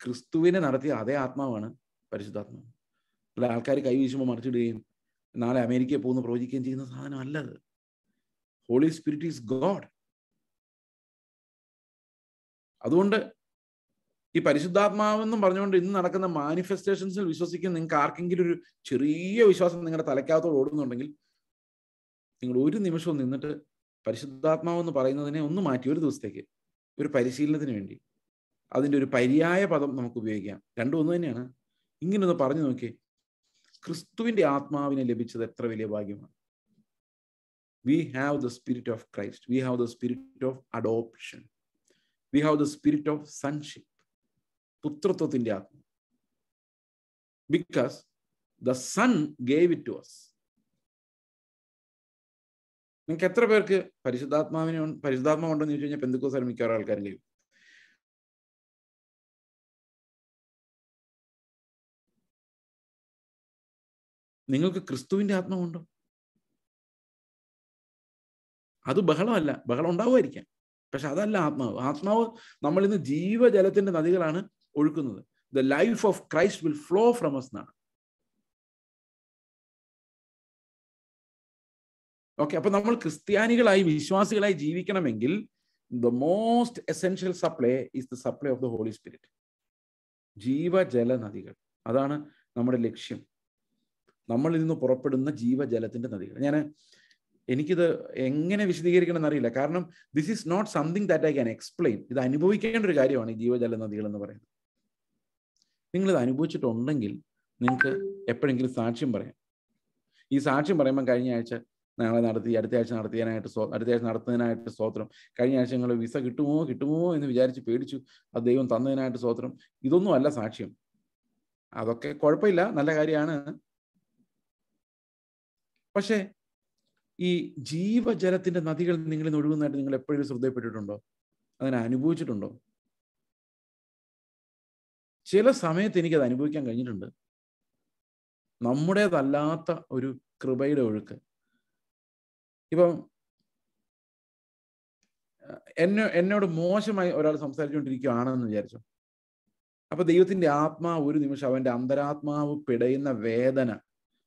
Speaker 1: ക്രിസ്തുവിനെ നടത്തിയ അതേ ആത്മാവാണ് പരിശുദ്ധാത്മാവ്. അല്ല ആൾക്കാർ കൈവീശുമ്പോൾ മറിച്ചിടുകയും നാളെ അമേരിക്കയിൽ പോകുന്ന പ്രവചിക്കുകയും ചെയ്യുന്ന സാധനം അല്ലത്. Holy Spirit is God. അതുകൊണ്ട് ഈ പരിശുദ്ധാത്മാവെന്നും പറഞ്ഞുകൊണ്ട് ഇന്ന് നടക്കുന്ന മാനിഫെസ്റ്റേഷൻസിൽ വിശ്വസിക്കുന്ന നിങ്ങൾക്ക് ആർക്കെങ്കിലും ഒരു ചെറിയ വിശ്വാസം നിങ്ങളുടെ തലയ്ക്കകത്തോട് ഓടുന്നുണ്ടെങ്കിൽ നിങ്ങൾ ഒരു നിമിഷവും നിന്നിട്ട് പരിശുദ്ധാത്മാവെന്ന് പറയുന്നതിനെ ഒന്ന് മാറ്റി ഒരു ദിവസത്തേക്ക് ഒരു പരിശീലനത്തിന് വേണ്ടി അതിൻ്റെ ഒരു പര്യായ പദം നമുക്ക് ഉപയോഗിക്കാം. രണ്ടും ഒന്ന് തന്നെയാണ്. ഇങ്ങനൊന്ന് പറഞ്ഞു നോക്കിയേ, ക്രിസ്തുവിന്റെ ആത്മാവിനെ ലഭിച്ചത് എത്ര വലിയ ഭാഗ്യമാണ്. We have the spirit of Christ. We have the spirit of adoption. We have the spirit of sonship. പുത്രത്വത്തിന്റെ Atma. Because the Son gave it to us. നിങ്ങൾക്ക് എത്ര പേർക്ക് പരിശുദ്ധാത്മാവ് ഉണ്ടെന്ന് ചോദിച്ചു കഴിഞ്ഞാൽ പെന്തക്കോസ്തുകാർ മിക്കവാറും ആൾക്കാരും ലഭിക്കും. നിങ്ങൾക്ക് ക്രിസ്തുവിന്റെ ആത്മാവുണ്ടോ? അത് ബഹളമല്ല, ബഹളം ഉണ്ടാവുമായിരിക്കാം, പക്ഷെ അതല്ല ആത്മാവ്. ആത്മാവ് നമ്മളിൽ നിന്ന് ജീവജലത്തിന്റെ നദികളാണ് ഒഴുക്കുന്നത്. The life of Christ will flow from us എന്നാണ്. ഓക്കെ, അപ്പൊ നമ്മൾ ക്രിസ്ത്യാനികളായി വിശ്വാസികളായി ജീവിക്കണമെങ്കിൽ the most essential supply is the supply of the Holy Spirit. ജീവജല നദികൾ, അതാണ് നമ്മുടെ ലക്ഷ്യം. നമ്മളിൽ നിന്ന് പുറപ്പെടുന്ന ജീവജലത്തിന്റെ നദികൾ. എനിക്കിത് എങ്ങനെ വിശദീകരിക്കണം എന്നറിയില്ല. കാരണം this is not something that I can explain. ഇത് അനുഭവിക്കേണ്ട ഒരു കാര്യമാണ് ഈ ജീവജല നദികൾ എന്ന് പറയുന്നത്. നിങ്ങളിത് അനുഭവിച്ചിട്ടുണ്ടെങ്കിൽ നിങ്ങൾക്ക് എപ്പോഴെങ്കിലും സാക്ഷ്യം പറയാം. ഈ സാക്ഷ്യം പറയുമ്പോൾ കഴിഞ്ഞ ആഴ്ച ഞങ്ങളെ നടത്തി, അടുത്ത ആഴ്ച നടത്തുന്നതിനായിട്ട് സ്തോത്രം, കഴിഞ്ഞ ആഴ്ച ഞങ്ങൾ വിസ കിട്ടുമോ എന്ന് വിചാരിച്ച് പേടിച്ചു, അത് ദൈവം തന്നതിനായിട്ട് സ്തോത്രം. ഇതൊന്നും അല്ല സാക്ഷ്യം. അതൊക്കെ കുഴപ്പമില്ല, നല്ല കാര്യമാണ്. പക്ഷേ ഈ ജീവജലത്തിന്റെ നദികൾ നിങ്ങളിൽ ഒഴുകുന്നതായിട്ട് നിങ്ങൾ എപ്പോഴും ശ്രദ്ധയപ്പെട്ടിട്ടുണ്ടോ? അങ്ങനെ അനുഭവിച്ചിട്ടുണ്ടോ? ചില സമയത്ത് എനിക്കത് അനുഭവിക്കാൻ കഴിഞ്ഞിട്ടുണ്ട്. നമ്മുടേതല്ലാത്ത ഒരു കൃപയുടെ ഒഴുക്ക്. ഇപ്പം എന്നോട് മോശമായി ഒരാൾ സംസാരിച്ചുകൊണ്ടിരിക്കുകയാണെന്ന് വിചാരിച്ചു. അപ്പൊ ദൈവത്തിന്റെ ആത്മാവ് ഒരു നിമിഷം അവന്റെ അന്തരാത്മാവ് പിടയുന്ന വേദന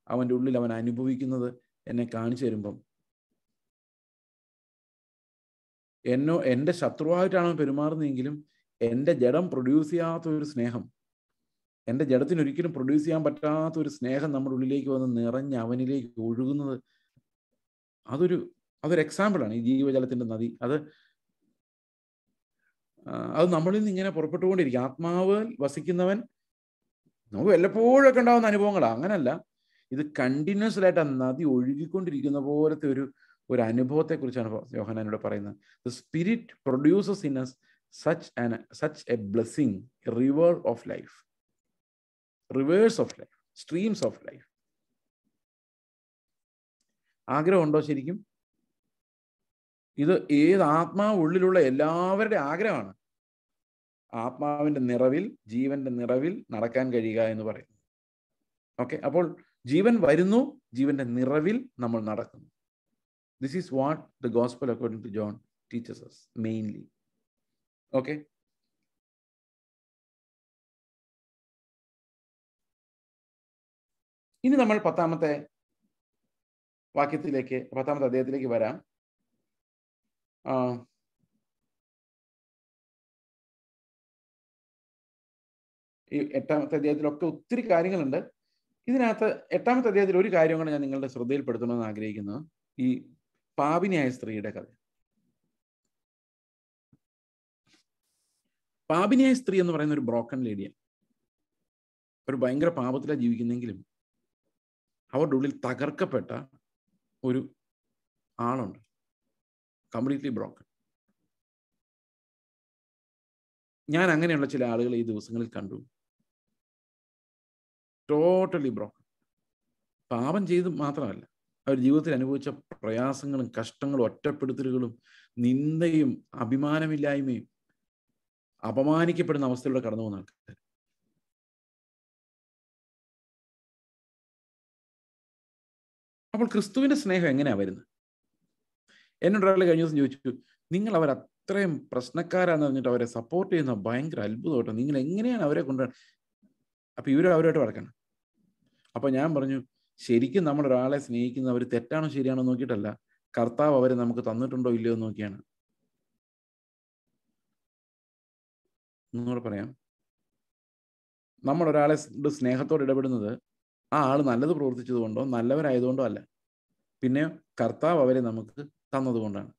Speaker 1: അവന്റെ ഉള്ളിൽ അവൻ അനുഭവിക്കുന്നത് എന്നെ കാണിച്ചു തരുമ്പം എൻ്റെ ശത്രുവായിട്ടാണ് പെരുമാറുന്നതെങ്കിലും എൻ്റെ ജഡം പ്രൊഡ്യൂസ് ചെയ്യാത്ത ഒരു സ്നേഹം, എൻ്റെ ജഡത്തിന് ഒരിക്കലും പ്രൊഡ്യൂസ് ചെയ്യാൻ പറ്റാത്ത ഒരു സ്നേഹം നമ്മുടെ ഉള്ളിലേക്ക് വന്ന് നിറഞ്ഞ് അവനിലേക്ക് ഒഴുകുന്നത്, അതൊരു എക്സാമ്പിളാണ് ഈ ജീവജലത്തിന്റെ നദി. അത് അത് നമ്മളിൽ നിന്ന് ഇങ്ങനെ പുറപ്പെട്ടുകൊണ്ടിരിക്കും. ആത്മാവ് വസിക്കുന്നവൻ നമുക്ക് വല്ലപ്പോഴൊക്കെ ഉണ്ടാകുന്ന അനുഭവങ്ങളാണ്, അങ്ങനല്ല. ഇത് കണ്ടിന്യൂസ്ലി ആയിട്ട് ആ നദി ഒഴുകിക്കൊണ്ടിരിക്കുന്ന പോലത്തെ ഒരു അനുഭവത്തെ കുറിച്ചാണ് യോഹന്നാനോട് പറയുന്നത്. The spirit produces in us such a blessing, a river of life, rivers of life, streams of life. ആഗ്രഹമുണ്ടോ ശരിക്കും? ഇത് ഏത് ആത്മാവ് ഉള്ളിലുള്ള എല്ലാവരുടെ ആഗ്രഹമാണ്. ആത്മാവിന്റെ നിറവിൽ, ജീവന്റെ നിറവിൽ നടക്കാൻ കഴിയുക എന്ന് പറയുന്നു. ഓക്കെ, അപ്പോൾ ജീവൻ വരുന്നു, ജീവന്റെ നിറവിൽ നമ്മൾ നടക്കുന്നു. This is what the gospel according to John teaches us mainly. Okay, ഇനി നമ്മൾ 10ാമത്തെ വാക്യത്തിലേക്ക്, 10ാമത്തെ അധ്യായത്തിലേക്ക് വരാം. ഈ 8ാമത്തെ അധ്യായത്തിലൊക്കെ ഒത്തിരി കാര്യങ്ങളുണ്ട്. ഇതിനകത്ത് 8ാമത്തെ അധ്യായത്തിൽ ഒരു കാര്യം കൂടെ ഞാൻ നിങ്ങളുടെ ശ്രദ്ധയിൽപ്പെടുത്തണമെന്ന് ആഗ്രഹിക്കുന്നത് ഈ പാപിനിയായ സ്ത്രീയുടെ കഥ. പാപിനിയായ സ്ത്രീ എന്ന് പറയുന്ന ഒരു ബ്രോക്കൺ ലേഡിയാണ്. ഒരു ഭയങ്കര പാപത്തിലാണ് ജീവിക്കുന്നെങ്കിലും അവരുടെ ഉള്ളിൽ തകർക്കപ്പെട്ട ഒരു ആളുണ്ട്, കംപ്ലീറ്റ്ലി ബ്രോക്കൺ. ഞാൻ അങ്ങനെയുള്ള ചില ആളുകളെ ഈ ദിവസങ്ങളിൽ കണ്ടു. Totally broken. പാപം ചെയ്ത് മാത്രമല്ല, അവർ ജീവിതത്തിൽ അനുഭവിച്ച പ്രയാസങ്ങളും കഷ്ടങ്ങളും ഒറ്റപ്പെടുത്തലുകളും നിന്ദയും അഭിമാനമില്ലായ്മയും അപമാനിക്കപ്പെടുന്ന അവസ്ഥയിലൂടെ കടന്നു പോകുന്ന ആൾക്കാർ. അപ്പോൾ ക്രിസ്തുവിന്റെ സ്നേഹം എങ്ങനെയാ വരുന്നത്? എന്നോട് ഒരാൾ കഴിഞ്ഞ ദിവസം ചോദിച്ചു, നിങ്ങൾ അവർ അത്രയും പ്രശ്നക്കാരാന്ന് പറഞ്ഞിട്ട് അവരെ സപ്പോർട്ട് ചെയ്യുന്ന ഭയങ്കര അത്ഭുതമായിട്ടോ, നിങ്ങൾ എങ്ങനെയാണ് അവരെ കൊണ്ടുവരാൻ? അപ്പൊ ഇവരും അവരുമായിട്ട് വഴക്കണം. അപ്പൊ ഞാൻ പറഞ്ഞു, ശരിക്കും നമ്മൾ ഒരാളെ സ്നേഹിക്കുന്നത് അവർ തെറ്റാണോ ശരിയാണോ നോക്കിയിട്ടല്ല, കർത്താവ് അവരെ നമുക്ക് തന്നിട്ടുണ്ടോ ഇല്ലയോ എന്ന് നോക്കിയാണ്. ഒന്നുകൂടെ പറയാം, നമ്മൾ ഒരാളെ സ്നേഹത്തോട് ഇടപെടുന്നത് ആ ആൾ നല്ലത് പ്രവർത്തിച്ചത് കൊണ്ടോ നല്ലവരായതുകൊണ്ടോ അല്ല, പിന്നെ കർത്താവ് അവരെ നമുക്ക് തന്നതുകൊണ്ടാണ്.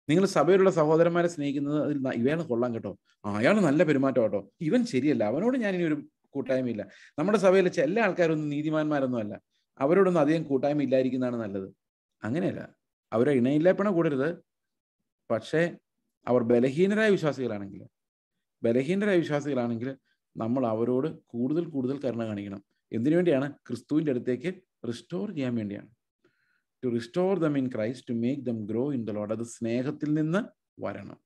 Speaker 1: നിങ്ങൾ സഭയിലുള്ള സഹോദരന്മാരെ സ്നേഹിക്കുന്നത് അതിൽ ഇവയാണ് കൊള്ളാൻ കേട്ടോ, അയാൾ നല്ല പെരുമാറ്റം കേട്ടോ, ഇവൻ ശരിയല്ല, അവനോട് ഞാനിനി ഒരു കൂട്ടായ്മയില്ല. നമ്മുടെ സഭയിലെ ചില ആൾക്കാരൊന്നും നീതിമാന്മാരൊന്നും അല്ല, അവരോടൊന്നും അധികം കൂട്ടായ്മ ഇല്ലായിരിക്കുന്നതാണ് നല്ലത്. അങ്ങനെയല്ല, അവരെ ഇണയില്ലാപ്പണ കൂടരുത്. പക്ഷേ അവർ ബലഹീനരായ വിശ്വാസികളാണെങ്കിൽ നമ്മൾ അവരോട് കൂടുതൽ കൂടുതൽ കരുണ കാണിക്കണം. എന്തിനു വേണ്ടിയാണ്? ക്രിസ്തുവിൻ്റെ അടുത്തേക്ക് റിസ്റ്റോർ ചെയ്യാൻ വേണ്ടിയാണ്. To restore them in Christ, to make them grow in the Lord. അത് സ്നേഹത്തിൽ നിന്ന് വരണം.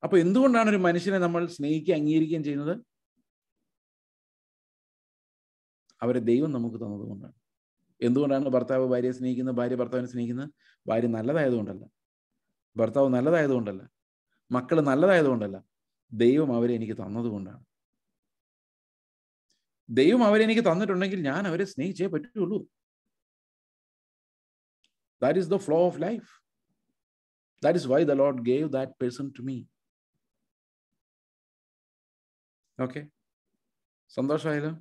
Speaker 1: അപ്പൊ എന്തുകൊണ്ടാണ് ഒരു മനുഷ്യനെ നമ്മൾ സ്നേഹിക്കുകയും അംഗീകരിക്കുകയും ചെയ്യുന്നത്? അവരെ ദൈവം നമുക്ക് തന്നതുകൊണ്ടാണ്. എന്തുകൊണ്ടാണ് ഭർത്താവ് ഭാര്യയെ സ്നേഹിക്കുന്നത്, ഭാര്യ ഭർത്താവിനെ സ്നേഹിക്കുന്നത്? ഭാര്യ നല്ലതായതുകൊണ്ടല്ല, ഭർത്താവ് നല്ലതായതുകൊണ്ടല്ല, മക്കൾ നല്ലതായതുകൊണ്ടല്ല, ദൈവം അവരെ എനിക്ക് തന്നതുകൊണ്ടാണ്. ദൈവം അവരെ എനിക്ക് തന്നിട്ടുണ്ടെങ്കിൽ ഞാൻ അവരെ സ്നേഹിച്ചേ പറ്റുള്ളൂ. That is the flow of life. That is why the Lord gave that person to me. Okay? സന്തോഷമായാലോ?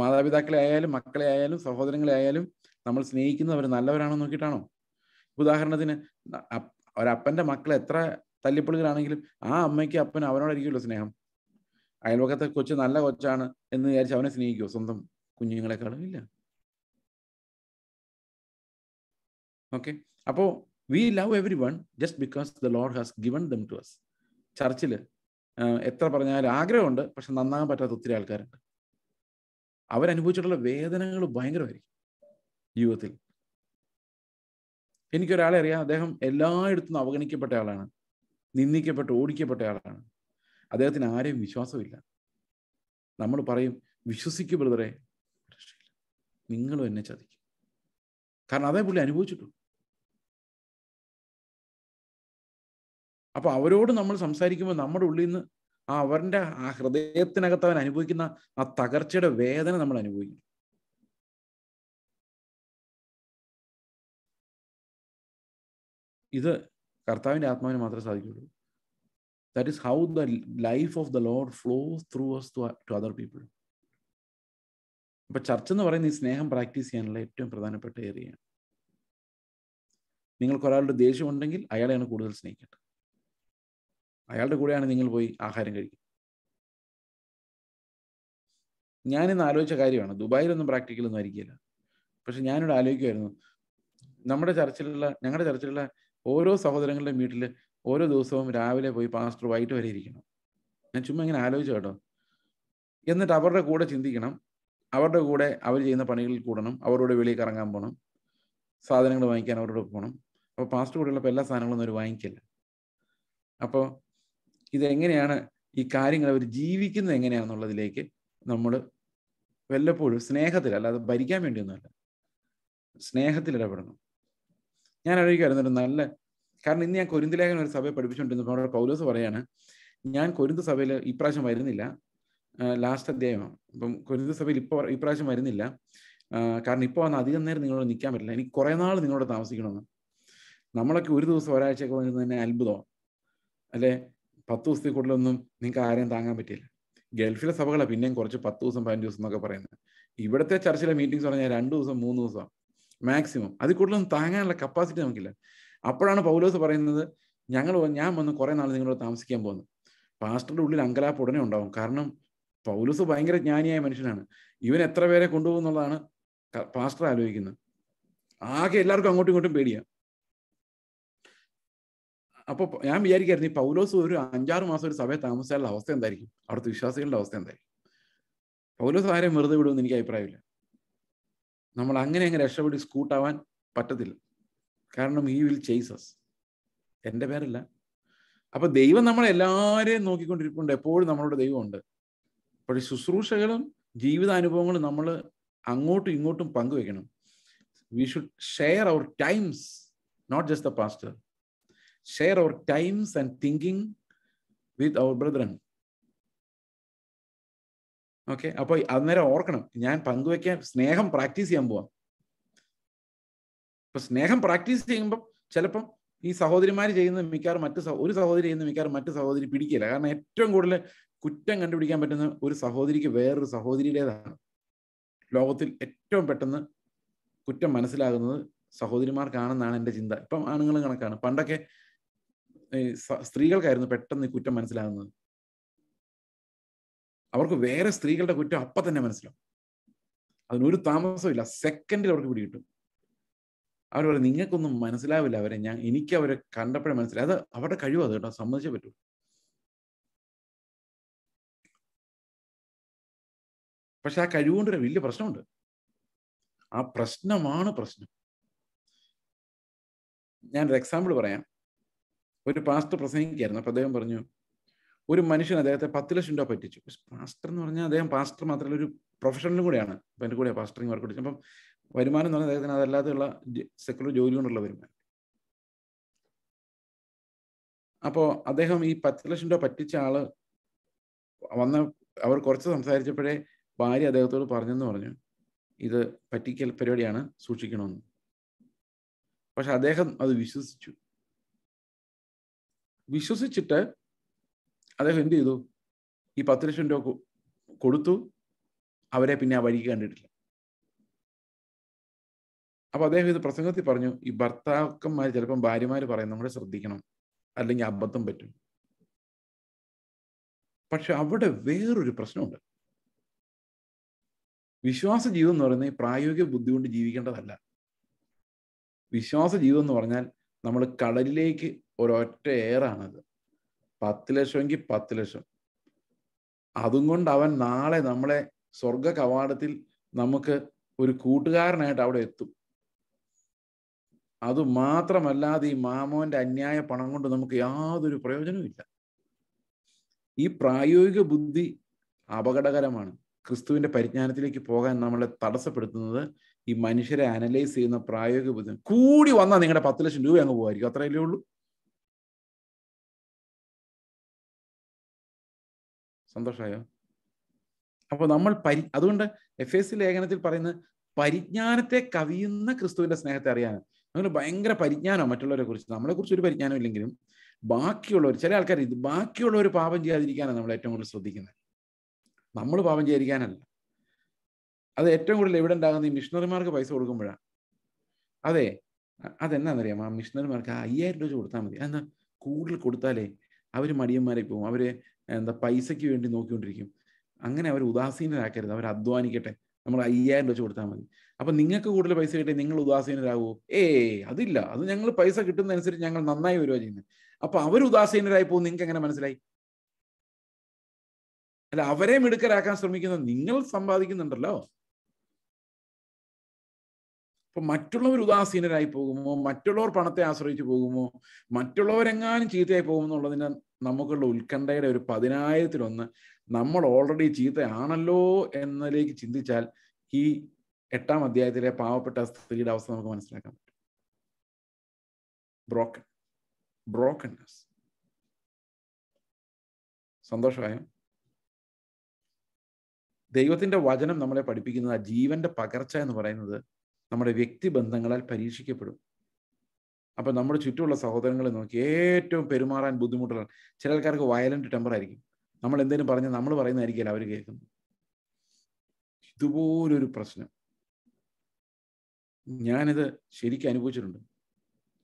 Speaker 1: മാതാപിതാക്കളെ ആയാലും മക്കളെ ആയാലും സഹോദരങ്ങളെ ആയാലും നമ്മൾ സ്നേഹിക്കുന്നത് അവർ നല്ലവരാണോ നോക്കിയിട്ടാണോ? ഉദാഹരണത്തിന് ഒരപ്പൻ്റെ മക്കൾ എത്ര തല്ലിപ്പൊളികളാണെങ്കിലും ആ അമ്മയ്ക്ക് അപ്പന് അവനോടായിരിക്കുമല്ലോ സ്നേഹം. അയൽവക്കത്തെ കൊച്ച് നല്ല കൊച്ചാണ് എന്ന് വിചാരിച്ച് അവനെ സ്നേഹിക്കുമോ സ്വന്തം കുഞ്ഞുങ്ങളെക്കാളും? ഇല്ല. ഓക്കെ, അപ്പോൾ we love every one just because the Lord has given them to us. ചർച്ചിൽ എത്ര പറഞ്ഞാലും ആഗ്രഹമുണ്ട്, പക്ഷെ നന്നാകാൻ പറ്റാത്ത ഒത്തിരി ആൾക്കാരുണ്ട്. അവരനുഭവിച്ചിട്ടുള്ള വേദനകൾ ഭയങ്കരമായിരിക്കും ജീവിതത്തിൽ. എനിക്കൊരാളെ അറിയാം, അദ്ദേഹം എല്ലായിടത്തും അവഗണിക്കപ്പെട്ട ആളാണ്, നിന്ദിക്കപ്പെട്ട് ഓടിക്കപ്പെട്ട ആളാണ്. അദ്ദേഹത്തിന് ആരെയും വിശ്വാസമില്ല. നമ്മൾ പറയും, വിശ്വസിക്കൂ ബ്രദറെ, നിങ്ങളും എന്നെ ചതിക്കും. കാരണം അതേ പുള്ളി അനുഭവിച്ചിട്ടുള്ളൂ. അപ്പൊ അവരോട് നമ്മൾ സംസാരിക്കുമ്പോൾ നമ്മുടെ ഉള്ളിൽ നിന്ന് അവരുടെ ആ ഹൃദയത്തിനകത്ത് അവൻ അനുഭവിക്കുന്ന ആ തകർച്ചയുടെ വേദന നമ്മൾ അനുഭവിക്കും. ഇത് കർത്താവിന്റെ ആത്മാവിന് മാത്രമേ സാധിക്കുള്ളൂ. That is how the life of the Lord flows through us to other people. അപ്പൊ ചർച്ച എന്ന് പറയുന്ന ഈ സ്നേഹം പ്രാക്ടീസ് ചെയ്യാനുള്ള ഏറ്റവും പ്രധാനപ്പെട്ട ഏരിയയാണ്. നിങ്ങൾക്ക് ഒരാളുടെ ദേഷ്യം ഉണ്ടെങ്കിൽ അയാളെയാണ് കൂടുതൽ സ്നേഹിക്കേണ്ടത്. അയാളുടെ കൂടെയാണ് നിങ്ങൾ പോയി ആഹാരം കഴിക്കുന്നത്. ഞാനിന്ന് ആലോചിച്ച കാര്യമാണ്. ദുബായിലൊന്നും പ്രാക്ടിക്കലൊന്നും ആയിരിക്കില്ല. പക്ഷെ ഞാനിവിടെ ആലോചിക്കുമായിരുന്നു, ഞങ്ങളുടെ ചർച്ചിലുള്ള ഓരോ സഹോദരങ്ങളുടെയും വീട്ടിൽ ഓരോ ദിവസവും രാവിലെ പോയി പാസ്റ്റർ വൈകിട്ട് വരെ ഇരിക്കണം. ഞാൻ ചുമ്മാ ഇങ്ങനെ ആലോചിച്ചു കേട്ടോ. എന്നിട്ട് അവരുടെ കൂടെ ചിന്തിക്കണം, അവരുടെ കൂടെ അവർ ചെയ്യുന്ന പണികളിൽ കൂടണം, അവരോട് വെളിയിൽ കറങ്ങാൻ പോകണം, സാധനങ്ങൾ വാങ്ങിക്കാൻ അവരോട് പോകണം. അപ്പോൾ പാസ്റ്റർ കൂടെയുള്ളപ്പോൾ എല്ലാ സാധനങ്ങളൊന്നും അവർ വാങ്ങിക്കില്ല. അപ്പോൾ ഇതെങ്ങനെയാണ് ഈ കാര്യങ്ങൾ അവർ ജീവിക്കുന്നത് എങ്ങനെയാണെന്നുള്ളതിലേക്ക് നമ്മൾ വല്ലപ്പോഴും സ്നേഹത്തിൽ, അല്ലാതെ ഭരിക്കാൻ വേണ്ടിയൊന്നുമല്ല, സ്നേഹത്തിൽ ഇടപെടണം. ഞാൻ ആലോചിക്കായിരുന്നു നല്ല, കാരണം ഇന്ന് ഞാൻ കൊരിന്ത് ലേഖനം ഒരു സഭയെ പഠിപ്പിച്ചുകൊണ്ടിരുന്നപ്പോൾ അവിടെ പൗലോസ് പറയാണ്, ഞാൻ കൊരിന്ത് സഭയിൽ ഇപ്രാവശ്യം വരുന്നില്ല, ലാസ്റ്റ് അധ്യായമാണ്. അപ്പം കൊരിന്ത് സഭയിൽ ഇപ്രാവശ്യം വരുന്നില്ല, കാരണം ഇപ്പോൾ വന്ന് അധികം നേരം നിങ്ങളോട് നിൽക്കാൻ പറ്റില്ല, എനിക്ക് കുറേ നാൾ നിങ്ങളോട് താമസിക്കണമെന്ന്. നമ്മളൊക്കെ ഒരു ദിവസം ഒരാഴ്ചയൊക്കെ വന്നത് തന്നെ അത്ഭുതമാണ് അല്ലേ. 10 ദിവസത്തിൽ കൂടുതലൊന്നും നിങ്ങൾക്ക് ആരെയും താങ്ങാൻ പറ്റില്ല. ഗൾഫിലെ സഭകളാണ് പിന്നെയും കുറച്ച് 10 ദിവസം 15 ദിവസം എന്നൊക്കെ പറയുന്നത്. ഇവിടുത്തെ ചർച്ചിലെ മീറ്റിംഗ്സ് പറഞ്ഞാൽ 2 ദിവസം 3 ദിവസം മാക്സിമം. അതിൽ കൂടുതലൊന്നും താങ്ങാനുള്ള കപ്പാസിറ്റി നമുക്കില്ല. അപ്പോഴാണ് പൗലോസ് പറയുന്നത്, ഞാൻ വന്ന് കുറേ നാൾ നിങ്ങളോട് താമസിക്കാൻ പോകുന്നു. പാസ്റ്ററുടെ ഉള്ളിൽ അങ്കലാപ്പ് ഉടനെ ഉണ്ടാവും. കാരണം പൗലോസ് ഭയങ്കര ജ്ഞാനിയായ മനുഷ്യനാണ്. ഇവൻ എത്ര പേരെ കൊണ്ടുപോകും എന്നുള്ളതാണ് പാസ്റ്റർ ആലോചിക്കുന്നത്. ആകെ എല്ലാവർക്കും അങ്ങോട്ടും ഇങ്ങോട്ടും പേടിയാണ്. അപ്പോൾ ഞാൻ വിചാരിക്കായിരുന്നു, ഈ പൗലോസ് ഒരു 5-6 മാസം ഒരു സഭയെ താമസിച്ചാലുള്ള അവസ്ഥ എന്തായിരിക്കും, അവിടുത്തെ വിശ്വാസികളുടെ അവസ്ഥ എന്തായിരിക്കും. പൗലോസ് ആരെയും വെറുതെ വിടുമെന്ന് എനിക്ക് അഭിപ്രായമില്ല. നമ്മൾ അങ്ങനെ രക്ഷപ്പെടി സ്കൂട്ടാവാൻ പറ്റത്തില്ല. കാരണം ഹി വിൽ ചേസ് us. എൻ്റെ പേരല്ല. അപ്പൊ ദൈവം നമ്മളെല്ലാവരെയും നോക്കിക്കൊണ്ടിരിക്കുന്നുണ്ട്. എപ്പോഴും നമ്മളോട് ദൈവമുണ്ട്. പക്ഷേ ശുശ്രൂഷകളും ജീവിതാനുഭവങ്ങളും നമ്മൾ അങ്ങോട്ടും ഇങ്ങോട്ടും പങ്കുവെക്കണം. We should share our times, not just the pastor. Share our times and thinking with our brethren. Okay, അപ്പോൾ അന്നേരം ഓർക്കണം, ഞാൻ പങ്കുവെക്കാൻ സ്നേഹം പ്രാക്ടീസ് ചെയ്യാൻ പോവാം. ഇപ്പൊ സ്നേഹം പ്രാക്ടീസ് ചെയ്യുമ്പം ചിലപ്പം ഈ സഹോദരിമാർ ചെയ്യുന്ന മിക്കവാറും ഒരു സഹോദരി ചെയ്യുന്ന മിക്കവാറും മറ്റു സഹോദരി പിടിക്കില്ല. കാരണം ഏറ്റവും കൂടുതൽ കുറ്റം കണ്ടുപിടിക്കാൻ പറ്റുന്ന ഒരു സഹോദരിക്ക് വേറൊരു സഹോദരിയുടേതാണ്. ലോകത്തിൽ ഏറ്റവും പെട്ടെന്ന് കുറ്റം മനസ്സിലാകുന്നത് സഹോദരിമാർക്കാണെന്നാണ് എൻ്റെ ചിന്ത. ഇപ്പം ആണുങ്ങൾ കണക്കാണ്. പണ്ടൊക്കെ സ്ത്രീകൾക്കായിരുന്നു പെട്ടെന്ന് ഈ കുറ്റം മനസ്സിലാകുന്നത്. അവർക്ക് വേറെ സ്ത്രീകളുടെ കുറ്റം അപ്പം തന്നെ മനസ്സിലാവും. അതിനൊരു താമസമില്ല, സെക്കൻഡിൽ അവർക്ക് പിടികിട്ടും. അവർ പറയും, നിങ്ങൾക്കൊന്നും മനസ്സിലാവില്ല അവരെ, എനിക്ക് അവരെ കണ്ടപ്പോഴേ മനസ്സിലായി. അത് അവരുടെ കഴിവ്, അത് കേട്ടോ, സമ്മതിച്ചേ പറ്റൂ. പക്ഷെ ആ കഴിവുകൊണ്ടൊരു വലിയ പ്രശ്നമുണ്ട്. ആ പ്രശ്നമാണ് പ്രശ്നം. ഞാനൊരു എക്സാമ്പിൾ പറയാം. ഒരു പാസ്റ്റർ പ്രസംഗിക്കുകയായിരുന്നു. അപ്പൊ അദ്ദേഹം പറഞ്ഞു, ഒരു മനുഷ്യൻ അദ്ദേഹത്തെ 10 ലക്ഷം രൂപ പറ്റിച്ചു. പാസ്റ്റർ എന്ന് പറഞ്ഞാൽ അദ്ദേഹം പാസ്റ്റർ മാത്രമല്ല, ഒരു പ്രൊഫഷണലും കൂടെയാണ്. അപ്പൊ എൻ്റെ കൂടെ പാസ്റ്ററിങ് വർക്ക് കൊടുത്തു. അപ്പം വരുമാനം എന്ന് പറഞ്ഞാൽ അദ്ദേഹത്തിന് അതല്ലാതെയുള്ള സെക്കുലർ ജോലി കൊണ്ടുള്ള വരുമാനം. അപ്പോൾ അദ്ദേഹം ഈ 10 ലക്ഷം രൂപ പറ്റിച്ച ആള് അവർ കുറച്ച് സംസാരിച്ചപ്പോഴേ ഭാര്യ അദ്ദേഹത്തോട് പറഞ്ഞെന്ന് പറഞ്ഞു, ഇത് പറ്റിക്കൽ പരിപാടിയാണ്, സൂക്ഷിക്കണമെന്ന്. പക്ഷെ അദ്ദേഹം അത് വിശ്വസിച്ചിട്ട് അദ്ദേഹം എന്ത് ചെയ്തു, ഈ 10 ലക്ഷം രൂപ കൊടുത്തു. അവരെ പിന്നെ ആ വഴിക്ക് കണ്ടിട്ടില്ല. അപ്പൊ അദ്ദേഹം ഇത് പ്രസംഗത്തിൽ പറഞ്ഞു, ഈ ഭർത്താക്കന്മാർ ചിലപ്പം ഭാര്യമാർ പറയുന്നത് കൂടെ ശ്രദ്ധിക്കണം, അല്ലെങ്കിൽ അബദ്ധം പറ്റും. പക്ഷെ അവിടെ വേറൊരു പ്രശ്നമുണ്ട്. വിശ്വാസ ജീവിതം എന്ന് പറയുന്നത് പ്രായോഗിക ബുദ്ധി കൊണ്ട് ജീവിക്കേണ്ടതല്ല. വിശ്വാസ ജീവിതം എന്ന് പറഞ്ഞാൽ നമ്മൾ കടലിലേക്ക് ഒരൊറ്റ ഏറാണത്. 10 ലക്ഷമെങ്കിൽ 10 ലക്ഷം. അതും കൊണ്ട് അവൻ നാളെ നമ്മളെ സ്വർഗ കവാടത്തിൽ നമുക്ക് ഒരു കൂട്ടുകാരനായിട്ട് അവിടെ എത്തും. അതുമാത്രമല്ലാതെ ഈ മാമോന്റെ അന്യായ പണം കൊണ്ട് നമുക്ക് യാതൊരു പ്രയോജനവും ഇല്ല. ഈ പ്രായോഗിക ബുദ്ധി അപകടകരമാണ്. ക്രിസ്തുവിന്റെ പരിജ്ഞാനത്തിലേക്ക് പോകാൻ നമ്മളെ തടസ്സപ്പെടുത്തുന്നത് ഈ മനുഷ്യരെ അനലൈസ് ചെയ്യുന്ന പ്രായോഗിക ബുദ്ധി. കൂടി വന്നാൽ നിങ്ങളുടെ 10 ലക്ഷം രൂപ അങ്ങ് പോകായിരിക്കും, അത്രയല്ലേ ഉള്ളൂ. സന്തോഷമായോ? അപ്പോൾ നമ്മൾ അതുകൊണ്ട് എഫേസ്യ ലേഖനത്തിൽ പറയുന്ന പരിജ്ഞാനത്തെ കവിയുന്ന ക്രിസ്തുവിന്റെ സ്നേഹത്തെ അറിയാൻ. അങ്ങനെ ഭയങ്കര പരിജ്ഞാനമാണ് മറ്റുള്ളവരെ കുറിച്ച്. നമ്മളെ കുറിച്ച് ഒരു പരിജ്ഞാനം ഇല്ലെങ്കിലും ബാക്കിയുള്ളവർ, ചില ആൾക്കാർ ബാക്കിയുള്ളവർ പാപം ചെയ്യാതിരിക്കാനാണ് നമ്മൾ ഏറ്റവും കൂടുതൽ ശ്രദ്ധിക്കുന്നത്. നമ്മൾ പാപം ചെയ്യാതിരിക്കാനല്ല. അത് ഏറ്റവും കൂടുതൽ എവിടെ ഉണ്ടാകുന്ന ഈ മിഷണറിമാർക്ക് പൈസ കൊടുക്കുമ്പോഴാണ്. അതെ, അതെന്നാന്നറിയാം, ആ മിഷണറിമാർക്ക് 5000 രൂപ കൊടുത്താൽ മതി. എന്നാൽ കൂടുതൽ കൊടുത്താലേ അവർ മടിയന്മാരായി പോകും, അവർ എന്താ പൈസയ്ക്ക് വേണ്ടി നോക്കിക്കൊണ്ടിരിക്കും. അങ്ങനെ അവർ ഉദാസീനരാക്കരുത്, അവർ അധ്വാനിക്കട്ടെ, നമ്മൾ 5000 രൂപ കൊടുത്താൽ മതി. അപ്പം നിങ്ങൾക്ക് കൂടുതൽ പൈസ കിട്ടി നിങ്ങൾ ഉദാസീനരാകുമോ? അതില്ല, അത് ഞങ്ങൾ പൈസ കിട്ടുന്നതനുസരിച്ച് ഞങ്ങൾ നന്നായി വരുവാ ചെയ്യുന്നത്. അപ്പൊ അവർ ഉദാസീനരായി പോകും. നിങ്ങൾക്ക് എങ്ങനെ മനസ്സിലായി? അല്ല, അവരെ മിടുക്കരാക്കാൻ ശ്രമിക്കുന്നത് നിങ്ങൾ സമ്പാദിക്കുന്നുണ്ടല്ലോ. അപ്പൊ മറ്റുള്ളവർ ഉദാസീനരായി പോകുമോ, മറ്റുള്ളവർ പണത്തെ ആശ്രയിച്ചു പോകുമോ, മറ്റുള്ളവരെങ്ങാനും ചീത്തയായി പോകുമെന്നുള്ളതിന് നമുക്കുള്ള ഉത്കണ്ഠയുടെ ഒരു 10,000-1 നമ്മൾ ഓൾറെഡി ചീത്തയാണല്ലോ എന്നതിലേക്ക് ചിന്തിച്ചാൽ ഈ 8-ാം അധ്യായത്തിലെ പാവപ്പെട്ട സ്ത്രീയുടെ അവസ്ഥ നമുക്ക് മനസ്സിലാക്കാൻ പറ്റും. ബ്രോക്കൺനെസ്. സന്തോഷമായോ? ദൈവത്തിന്റെ വചനം നമ്മളെ പഠിപ്പിക്കുന്നത് ആ ജീവന്റെ പകർച്ച എന്ന് പറയുന്നത് നമ്മുടെ വ്യക്തിബന്ധങ്ങളാൽ പരീക്ഷിക്കപ്പെടും. അപ്പൊ നമ്മുടെ ചുറ്റുമുള്ള സഹോദരങ്ങളെ നോക്കി ഏറ്റവും പെരുമാറാൻ ബുദ്ധിമുട്ടുള്ള ചില ആൾക്കാർക്ക് വയലന്റ് ടെമ്പർ ആയിരിക്കും. നമ്മൾ എന്തെങ്കിലും പറഞ്ഞ് നമ്മൾ പറയുന്നതായിരിക്കില്ല അവർ കേൾക്കുന്നത്. ഇതുപോലൊരു പ്രശ്നം ഞാനിത് ശരിക്കും അനുഭവിച്ചിട്ടുണ്ട്.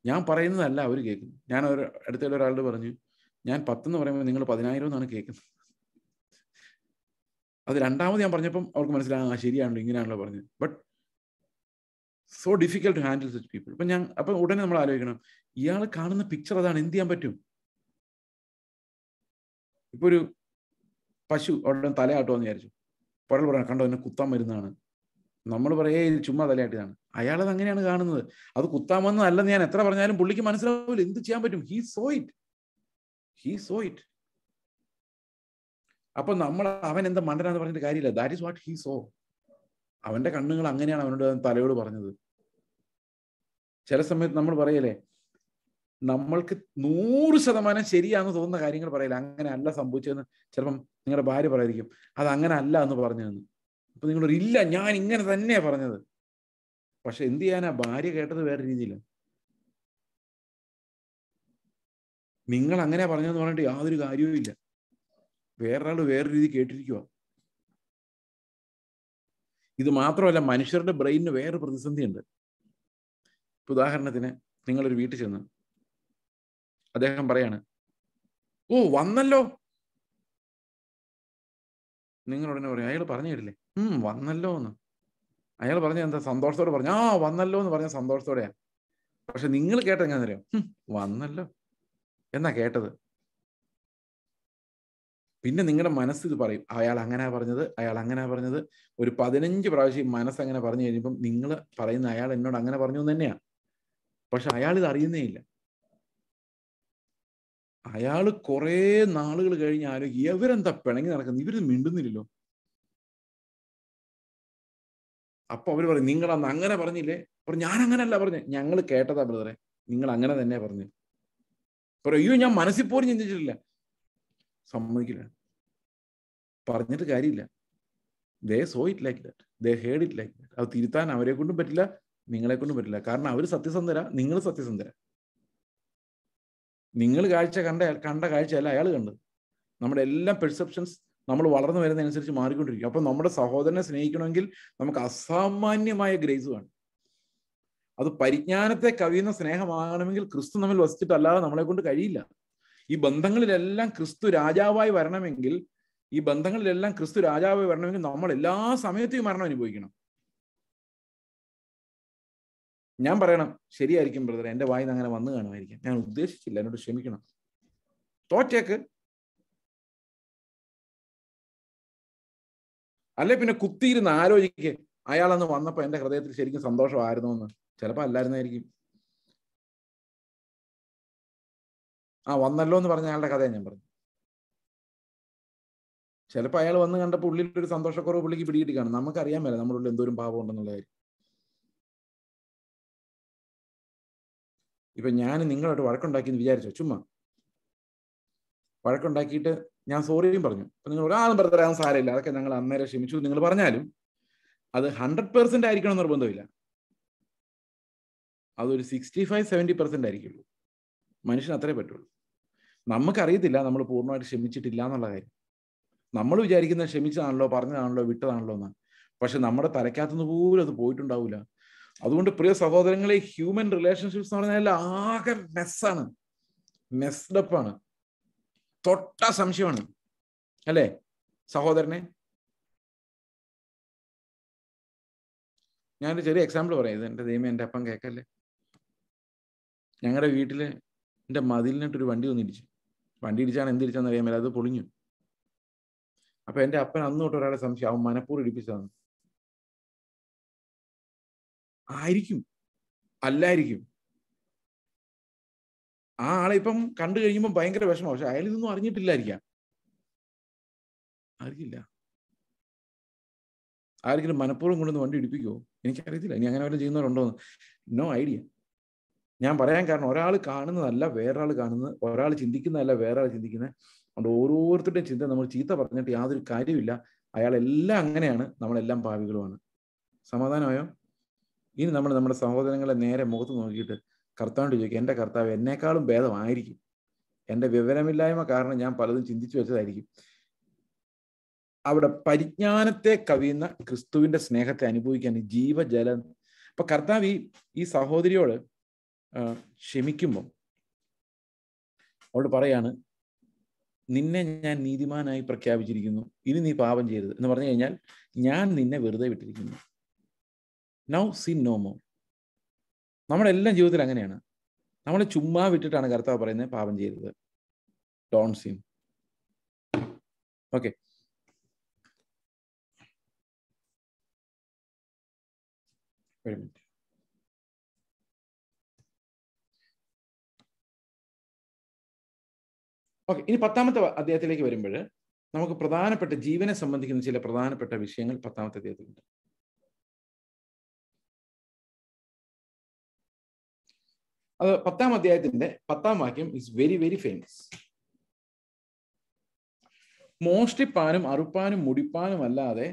Speaker 1: ഞാൻ പറയുന്നതല്ല അവർ കേൾക്കുന്നു. ഞാൻ അടുത്തുള്ള ഒരാളോട് പറഞ്ഞു, ഞാൻ 10 എന്ന് പറയുമ്പോൾ നിങ്ങൾ 10,000 എന്നാണ് കേൾക്കുന്നത്. അത് രണ്ടാമത് ഞാൻ പറഞ്ഞപ്പം അവർക്ക് മനസ്സിലാകും, ശരിയാണല്ലോ, ഇങ്ങനെയാണല്ലോ പറഞ്ഞത്. But so difficult to handle such people. അപ്പം ഉടനെ നമ്മൾ ആലോചിക്കണം, ഇയാൾ കാണുന്ന പിക്ചർ അതാണ്, എന്ത് ചെയ്യാൻ പറ്റും? ഇപ്പൊ ഒരു പശു അവിടെ തലയാട്ടുമെന്ന് വിചാരിച്ചു, ഒരാൾ പറയണം കണ്ടോ എന്നെ കുത്താൻ വരുന്നതാണ്. നമ്മൾ പറയേ ഇത് ചുമ്മാ തലയാട്ടിയതാണ്. അയാളത് അങ്ങനെയാണ് കാണുന്നത്. അത് കുത്താൻ വന്നതല്ലെന്ന് ഞാൻ എത്ര പറഞ്ഞാലും പുള്ളിക്ക് മനസ്സിലാവില്ല. എന്ത് ചെയ്യാൻ പറ്റും? He so it. അപ്പൊ നമ്മൾ അവൻ എന്താ മണ്ടനാന്ന് പറഞ്ഞിട്ട് കാര്യമില്ല. That is what he so. അവന്റെ കണ്ണുകൾ അങ്ങനെയാണ് അവനോട് തലയോട് പറഞ്ഞത്. ചില സമയത്ത് നമ്മൾ പറയലേ, നമ്മൾക്ക് 100% ശരിയാണെന്ന് തോന്നുന്ന കാര്യങ്ങൾ പറയില്ല, അങ്ങനെ അല്ല സംഭവിച്ചതെന്ന്. ചിലപ്പം നിങ്ങളുടെ ഭാര്യ പറയായിരിക്കും, അത് അങ്ങനെ അല്ല എന്ന് പറഞ്ഞതെന്ന്. അപ്പൊ നിങ്ങളൊരു ഇല്ല, ഞാൻ ഇങ്ങനെ തന്നെയാ പറഞ്ഞത്. പക്ഷെ എന്ത് ചെയ്യാനാ, ഭാര്യ കേട്ടത് വേറെ രീതിയില്ല. നിങ്ങൾ അങ്ങനെയാ പറഞ്ഞതെന്ന് പറഞ്ഞിട്ട് യാതൊരു കാര്യവും ഇല്ല. വേറൊരാൾ വേറെ രീതി കേട്ടിരിക്കുക. ഇത് മാത്രമല്ല, മനുഷ്യരുടെ ബ്രെയിനിന് വേറെ പ്രതിസന്ധി ഉണ്ട്. ഉദാഹരണത്തിന്, നിങ്ങളൊരു വീട്ടിൽ ചെന്ന് അദ്ദേഹം പറയാണ്, ഓ വന്നല്ലോ. നിങ്ങൾ ഉടനെ പറയും, അയാൾ പറഞ്ഞു കേട്ടില്ലേ, വന്നല്ലോ എന്ന്. അയാൾ പറഞ്ഞ എന്താ? സന്തോഷത്തോടെ പറഞ്ഞു. വന്നല്ലോ എന്ന് പറഞ്ഞ സന്തോഷത്തോടെയാ. പക്ഷെ നിങ്ങൾ കേട്ടത് എങ്ങനെയാണെന്നറിയോ? വന്നല്ലോ എന്നാ കേട്ടത്. പിന്നെ നിങ്ങളുടെ മനസ്സ് ഇത് പറയും, അയാൾ അങ്ങനെ പറഞ്ഞത്. ഒരു 15 പ്രാവശ്യം മനസ്സങ്ങനെ പറഞ്ഞു കഴിഞ്ഞപ്പം നിങ്ങൾ പറയുന്ന അയാൾ എന്നോട് അങ്ങനെ പറഞ്ഞു എന്ന് തന്നെയാണ്. പക്ഷെ അയാൾ ഇത് അറിയുന്നേ ഇല്ല. അയാൾ കുറെ നാളുകൾ കഴിഞ്ഞ് ആലോചിക്കും, ഇവരെന്താ പിണങ്ങി നടക്കുന്നത്, ഇവര് മിണ്ടുന്നില്ലല്ലോ. അപ്പൊ അവര് പറയും, നിങ്ങൾ അന്ന് അങ്ങനെ പറഞ്ഞില്ലേ? ഞാൻ അങ്ങനല്ല പറഞ്ഞു. ഞങ്ങൾ കേട്ടതാ ബ്രദറെ, നിങ്ങൾ അങ്ങനെ തന്നെ പറഞ്ഞു. അയ്യോ, ഞാൻ മനസ്സിൽ പോലും ചിന്തിച്ചിട്ടില്ല. സമ്മതിക്കില്ല, പറഞ്ഞിട്ട് കാര്യമില്ല. They saw it like that, they heard it like that. അത് തിരുത്താൻ അവരെ കൊണ്ടും പറ്റില്ല, നിങ്ങളെ കൊണ്ടും പറ്റില്ല. കാരണം അവർ സത്യസന്ധരാ, നിങ്ങൾ സത്യസന്ധരാ. നിങ്ങൾ കണ്ട കാഴ്ചയല്ല അയാൾ കണ്ടത്. നമ്മുടെ എല്ലാ പെർസെപ്ഷൻസ് നമ്മൾ വളർന്നു വരുന്നതനുസരിച്ച് മാറിക്കൊണ്ടിരിക്കും. അപ്പൊ നമ്മുടെ സഹോദരനെ സ്നേഹിക്കണമെങ്കിൽ നമുക്ക് അസാമാന്യമായ ഗ്രേസ് വേണം. അത് പരിജ്ഞാനത്തെ കവിയുന്ന സ്നേഹമാകണമെങ്കിൽ ക്രിസ്തു നമ്മിൽ വസിച്ചിട്ടല്ലാതെ നമ്മളെ കൊണ്ട് കഴിയില്ല. ഈ ബന്ധങ്ങളിലെല്ലാം ക്രിസ്തു രാജാവായി വരണമെങ്കിൽ നമ്മൾ എല്ലാ സമയത്തും മരണം അനുഭവിക്കണം. ഞാൻ പറയണം, ശരിയായിരിക്കും ബ്രദർ, എന്റെ വായിന്ന് അങ്ങനെ വന്നു കാണുമായിരിക്കും, ഞാൻ ഉദ്ദേശിച്ചില്ല, എന്നോട് ക്ഷമിക്കണം. തോറ്റേക്ക്. അല്ലെ പിന്നെ കുത്തിയിരുന്ന് ആലോചിക്ക്, അയാളന്ന് വന്നപ്പോ എന്റെ ഹൃദയത്തിൽ ശരിക്കും സന്തോഷമായിരുന്നു എന്ന്. ചിലപ്പോ അല്ലായിരുന്നായിരിക്കും. വന്നല്ലോ എന്ന് പറഞ്ഞ അയാളുടെ കഥയാണ് ഞാൻ പറഞ്ഞു. ചിലപ്പോൾ അയാൾ വന്ന് കണ്ടപ്പോൾ ഉള്ളിലൊരു സന്തോഷക്കുറവ് പുള്ളിക്ക് പിടികിട്ടി കാണും. നമുക്കറിയാൻ മേല നമ്മുടെ ഉള്ളിൽ എന്തോരം പാപം ഉണ്ടെന്നുള്ള കാര്യം. ഇപ്പൊ ഞാൻ നിങ്ങളോട് വഴക്കുണ്ടാക്കിയെന്ന് വിചാരിച്ചോ? ചുമ്മാ വഴക്കുണ്ടാക്കിയിട്ട് ഞാൻ സോറിയും പറഞ്ഞു. അപ്പൊ നിങ്ങൾ പറയാൻ സാരമില്ല, അതൊക്കെ ഞങ്ങൾ അന്നേരം ക്ഷമിച്ചു നിങ്ങൾ പറഞ്ഞാലും അത് 100% ആയിരിക്കണം നിർബന്ധമില്ല. അതൊരു 65-70% ആയിരിക്കുള്ളൂ. മനുഷ്യന് അത്രേ പറ്റുള്ളൂ. നമുക്കറിയത്തില്ല നമ്മൾ പൂർണ്ണമായിട്ട് ക്ഷമിച്ചിട്ടില്ല എന്നുള്ള കാര്യം. നമ്മൾ വിചാരിക്കുന്നത് ക്ഷമിച്ചതാണല്ലോ, പറഞ്ഞതാണല്ലോ, വിട്ടതാണല്ലോ എന്നാണ്. പക്ഷെ നമ്മുടെ തലയ്ക്കകത്തുനിന്ന് പോലും അത് പോയിട്ടുണ്ടാവില്ല. അതുകൊണ്ട് പ്രിയ സഹോദരങ്ങളെ, ഹ്യൂമൻ റിലേഷൻഷിപ്സ് എന്ന് പറഞ്ഞാൽ ആകെ മെസ്സാണ്, മെസ്ഡപ്പാണ്, തൊട്ട സംശയമാണ്. അല്ലേ സഹോദരനെ? ഞാനൊരു ചെറിയ എക്സാമ്പിൾ പറയാം. ഇത് എൻ്റെ ദൈവമേ, എൻ്റെ അപ്പം കേൾക്കല്ലേ. ഞങ്ങളുടെ വീട്ടിൽ എൻ്റെ മതിലിനിട്ടൊരു വണ്ടി വന്നിടിച്ചു. വണ്ടി ഇടിച്ചാണ് എന്തിടിച്ചാന്ന് അറിയാൻ മേല, അത് പൊളിഞ്ഞു. അപ്പൊ എൻ്റെ അപ്പൻ അന്ന് തൊട്ട് ഒരാളെ സംശയം, അവൻ മനഃപൂർവ്വം ഇടിപ്പിച്ചതാണ്. ആയിരിക്കും, അല്ലായിരിക്കും. ആ ആളെ ഇപ്പം കണ്ടു കഴിയുമ്പോൾ ഭയങ്കര വിഷമം. പക്ഷെ അയാൾ ഇതൊന്നും അറിഞ്ഞിട്ടില്ലായിരിക്കാം. അറിയില്ല. ആരെങ്കിലും മനഃപൂർവ്വം കൊണ്ടുവന്ന് വണ്ടി ഇടിപ്പിക്കുമോ? എനിക്കറിയത്തില്ല. ഇനി അങ്ങനെ വല്ലതും ചെയ്യുന്നവരുണ്ടോന്ന്. No idea. ഞാൻ പറയാൻ കാരണം, ഒരാൾ കാണുന്നതല്ല വേറൊരാൾ കാണുന്നത്, ഒരാൾ ചിന്തിക്കുന്നതല്ല വേറൊരാൾ ചിന്തിക്കുന്നത്. അതുകൊണ്ട് ഓരോരുത്തരുടെയും ചിന്ത നമ്മൾ ചീത്ത പറഞ്ഞിട്ട് യാതൊരു കാര്യമില്ല. അയാളെല്ലാം അങ്ങനെയാണ്, നമ്മളെല്ലാം പാപികളുമാണ്. സമാധാനമായോ? ഇനി നമ്മൾ നമ്മുടെ സഹോദരങ്ങളെ നേരെ മുഖത്ത് നോക്കിയിട്ട് കർത്താവിനോട് ചോദിക്കുക, എൻ്റെ കർത്താവ് എന്നെക്കാളും ഭേദമായിരിക്കും, എൻ്റെ വിവരമില്ലായ്മ കാരണം ഞാൻ പലതും ചിന്തിച്ചു വെച്ചതായിരിക്കും. അവിടെ പരിജ്ഞാനത്തെ കവിയുന്ന ക്രിസ്തുവിന്റെ സ്നേഹത്തെ അനുഭവിക്കാൻ ജീവജലം. അപ്പൊ കർത്താവ് ഈ സഹോദരിയോട് ക്ഷമിക്കുമ്പോൾ അവളോട് പറയാണ്, നിന്നെ ഞാൻ നീതിമാനായി പ്രഖ്യാപിച്ചിരിക്കുന്നു, ഇനി നീ പാപം ചെയ്യരുത് എന്ന് പറഞ്ഞു കഴിഞ്ഞാൽ ഞാൻ നിന്നെ വെറുതെ വിട്ടിരിക്കുന്നു. Now sin no more. നമ്മുടെ എല്ലാം ജീവിതത്തിൽ അങ്ങനെയാണ്. നമ്മളെ ചുമ്മാ വിട്ടിട്ടാണ് കർത്താവ് പറയുന്നത് പാപം ചെയ്യരുത്, ഡോൺ സിൻ. ഓക്കെ, ഒരു മിനിറ്റ്. ഓക്കെ, ഇനി 10ാമത്തെ അധ്യായത്തിലേക്ക് വരുമ്പോൾ നമുക്ക് പ്രധാനപ്പെട്ട ജീവനെ സംബന്ധിക്കുന്ന ചില പ്രധാനപ്പെട്ട വിഷയങ്ങൾ 10ാമത്തെ അധ്യായത്തിലുണ്ട്. അത് 10ാം അധ്യായത്തിന്റെ 10ാം വാക്യം ഇസ് വെരി വെരി ഫേമസ്. മോഷ്ടിപ്പാനും അറുപ്പാനും മുടിപ്പാനും അല്ലാതെ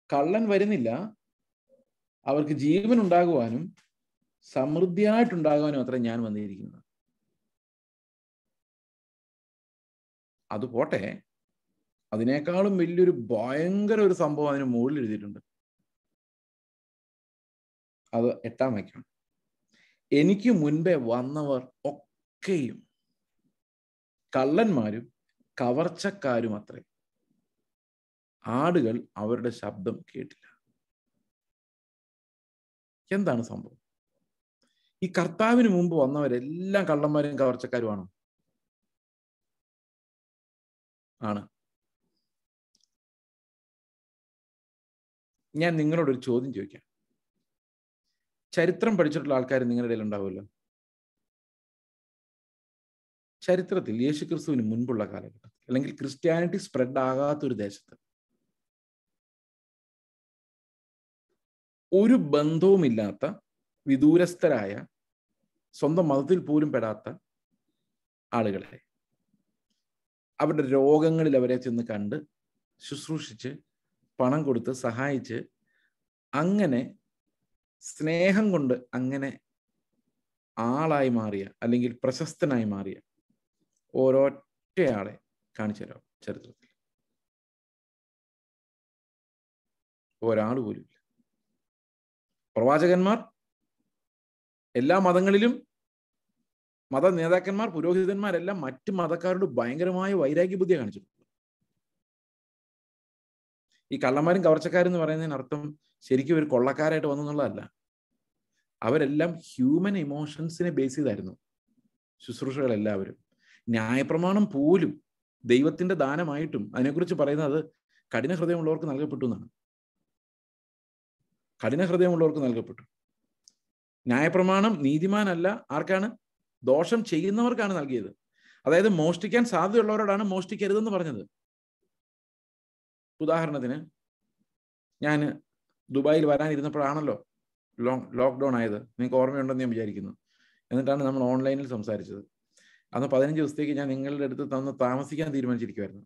Speaker 1: കള്ളൻ വരുന്നില്ല, അവർക്ക് ജീവൻ ഉണ്ടാകുവാനും സമൃദ്ധിയായിട്ടുണ്ടാകുവാനും അത്ര ഞാൻ വന്നിരിക്കുന്നത്. അത് പോട്ടെ, അതിനേക്കാളും വലിയൊരു ഭയങ്കര ഒരു സംഭവം അതിന് മുകളിൽ എഴുതിയിട്ടുണ്ട്. അത് 8ാം വാക്യം. എനിക്ക് മുൻപേ വന്നവർ ഒക്കെയും കള്ളന്മാരും കവർച്ചക്കാരും അത്രേ, ആടുകൾ അവരുടെ ശബ്ദം കേട്ടില്ല. എന്താണ് സംഭവം? ഈ കർത്താവിന് മുമ്പ് വന്നവരെല്ലാം കള്ളന്മാരും കവർച്ചക്കാരുമാണോ? ആണ്. ഞാൻ നിങ്ങളോടൊരു ചോദ്യം ചോദിക്കാം. ചരിത്രം പഠിച്ചിട്ടുള്ള ആൾക്കാർ നിങ്ങളുടെ ഇടയിൽ ഉണ്ടാവുമല്ലോ. ചരിത്രത്തിൽ യേശുക്രിസ്തുവിന് മുൻപുള്ള കാലഘട്ടത്തിൽ, അല്ലെങ്കിൽ ക്രിസ്ത്യാനിറ്റി സ്പ്രെഡ് ആകാത്തൊരു ദേശത്ത്, ഒരു ബന്ധവുമില്ലാത്ത, വിദൂരസ്ഥരായ, സ്വന്തം മതത്തിൽ പോലും പെടാത്ത ആളുകളെ അവരുടെ രോഗങ്ങളിൽ അവരെ ചെന്ന് കണ്ട് ശുശ്രൂഷിച്ച് പണം കൊടുത്ത് സഹായിച്ച് അങ്ങനെ സ്നേഹം കൊണ്ട് അങ്ങനെ ആളായി മാറിയ, അല്ലെങ്കിൽ പ്രശസ്തനായി മാറിയ ഓരോറ്റയാളെ കാണിച്ചു തരാം ചരിത്രത്തിൽ. ഒരാൾ പോലും ഇല്ല. പ്രവാചകന്മാർ, എല്ലാ മതങ്ങളിലും മത നേതാക്കന്മാർ, പുരോഹിതന്മാരെല്ലാം മറ്റു മതക്കാരോട് ഭയങ്കരമായ വൈരാഗ്യ ബുദ്ധിയെ കാണിച്ചിട്ടുണ്ട്. ഈ കള്ളന്മാരും കവർച്ചക്കാരും പറയുന്നതിന് അർത്ഥം ശരിക്കും ഒരു കൊള്ളക്കാരായിട്ട് വന്നു എന്നുള്ളതല്ല. അവരെല്ലാം ഹ്യൂമൻ ഇമോഷൻസിനെ ബേസ് ചെയ്തായിരുന്നു ശുശ്രൂഷകളെല്ലാവരും. ന്യായപ്രമാണം പോലും ദൈവത്തിന്റെ ദാനമായിട്ടും അതിനെക്കുറിച്ച് പറയുന്നത് കഠിന ഹൃദയമുള്ളവർക്ക് നൽകപ്പെട്ടു എന്നാണ്. കഠിന ഹൃദയമുള്ളവർക്ക് നൽകപ്പെട്ടു. ന്യായപ്രമാണം നീതിമാനല്ല, ആർക്കാണ്? ദോഷം ചെയ്യുന്നവർക്കാണ് നൽകിയത്. അതായത് മോഷ്ടിക്കാൻ സാധ്യതയുള്ളവരോടാണ് മോഷ്ടിക്കരുതെന്ന് പറഞ്ഞത്. ഉദാഹരണത്തിന്, ഞാൻ ദുബായിൽ വരാനിരുന്നപ്പോഴാണല്ലോ ലോക്ക്ഡൗൺ ആയത്. നിങ്ങൾക്ക് ഓർമ്മയുണ്ടെന്ന് ഞാൻ വിചാരിക്കുന്നു. എന്നിട്ടാണ് നമ്മൾ ഓൺലൈനിൽ സംസാരിച്ചത്. അന്ന് 15 ദിവസത്തേക്ക് ഞാൻ നിങ്ങളുടെ അടുത്ത് താമസിക്കാൻ തീരുമാനിച്ചിരിക്കുമായിരുന്നു.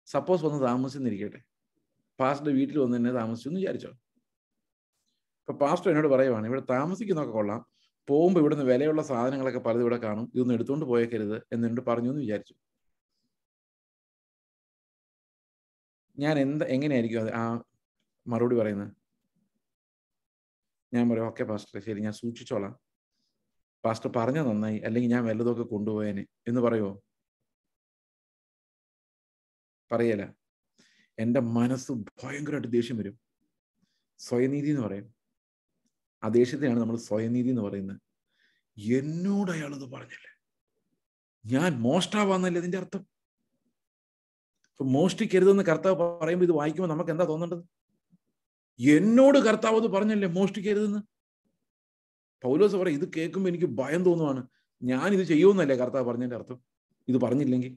Speaker 1: സപ്പോസ് വന്ന് താമസിച്ചിരിക്കട്ടെ, പാസ്റ്റർ വീട്ടിൽ വന്ന് തന്നെ താമസിച്ചു എന്ന് വിചാരിച്ചോ. അപ്പൊ പാസ്റ്റർ എന്നോട് പറയുവാണ്, ഇവിടെ താമസിക്കുന്നൊക്കെ കൊള്ളാം, പോകുമ്പോൾ ഇവിടുന്ന് വിലയുള്ള സാധനങ്ങളൊക്കെ പലതും ഇവിടെ കാണും, ഇതൊന്നും എടുത്തുകൊണ്ട് പോയേക്കരുത് എന്നോട് പറഞ്ഞു എന്ന് വിചാരിച്ചു. ഞാൻ എങ്ങനെയായിരിക്കും അത് ആ മറുപടി പറയുന്നത്? ഞാൻ പറയും, ഓക്കെ പാസ്റ്റർ, ശരി, ഞാൻ സൂക്ഷിച്ചോളാം, പാസ്റ്റർ പറഞ്ഞ നന്നായി, അല്ലെങ്കിൽ ഞാൻ വല്ലതൊക്കെ കൊണ്ടുപോയേനെ എന്ന് പറയുമോ? പറയല. എൻ്റെ മനസ്സ് ഭയങ്കരമായിട്ട് ദേഷ്യം വരും. സ്വയനീതി എന്ന് പറയും. ആ ദേഷ്യത്തെയാണ് നമ്മൾ സ്വയനീതി എന്ന് പറയുന്നത്. എന്നോട് അയാളത് പറഞ്ഞല്ലേ, ഞാൻ മോഷ്ടാവാന്നല്ലേ ഇതിന്റെ അർത്ഥം? ഇപ്പൊ മോഷ്ടിക്കരുതെന്ന് കർത്താവ് പറയുമ്പോൾ ഇത് വായിക്കുമ്പോൾ നമുക്ക് എന്താ തോന്നേണ്ടത്? എന്നോട് കർത്താവ് അത് പറഞ്ഞല്ലേ മോഷ്ടിക്കരുതെന്ന്. പൗലോസ് പറയും, ഇത് കേൾക്കുമ്പോൾ എനിക്ക് ഭയം തോന്നുവാണ്, ഞാൻ ഇത് ചെയ്യുമെന്നല്ലേ കർത്താവ് പറഞ്ഞതിന്റെ അർത്ഥം, ഇത് പറഞ്ഞില്ലെങ്കിൽ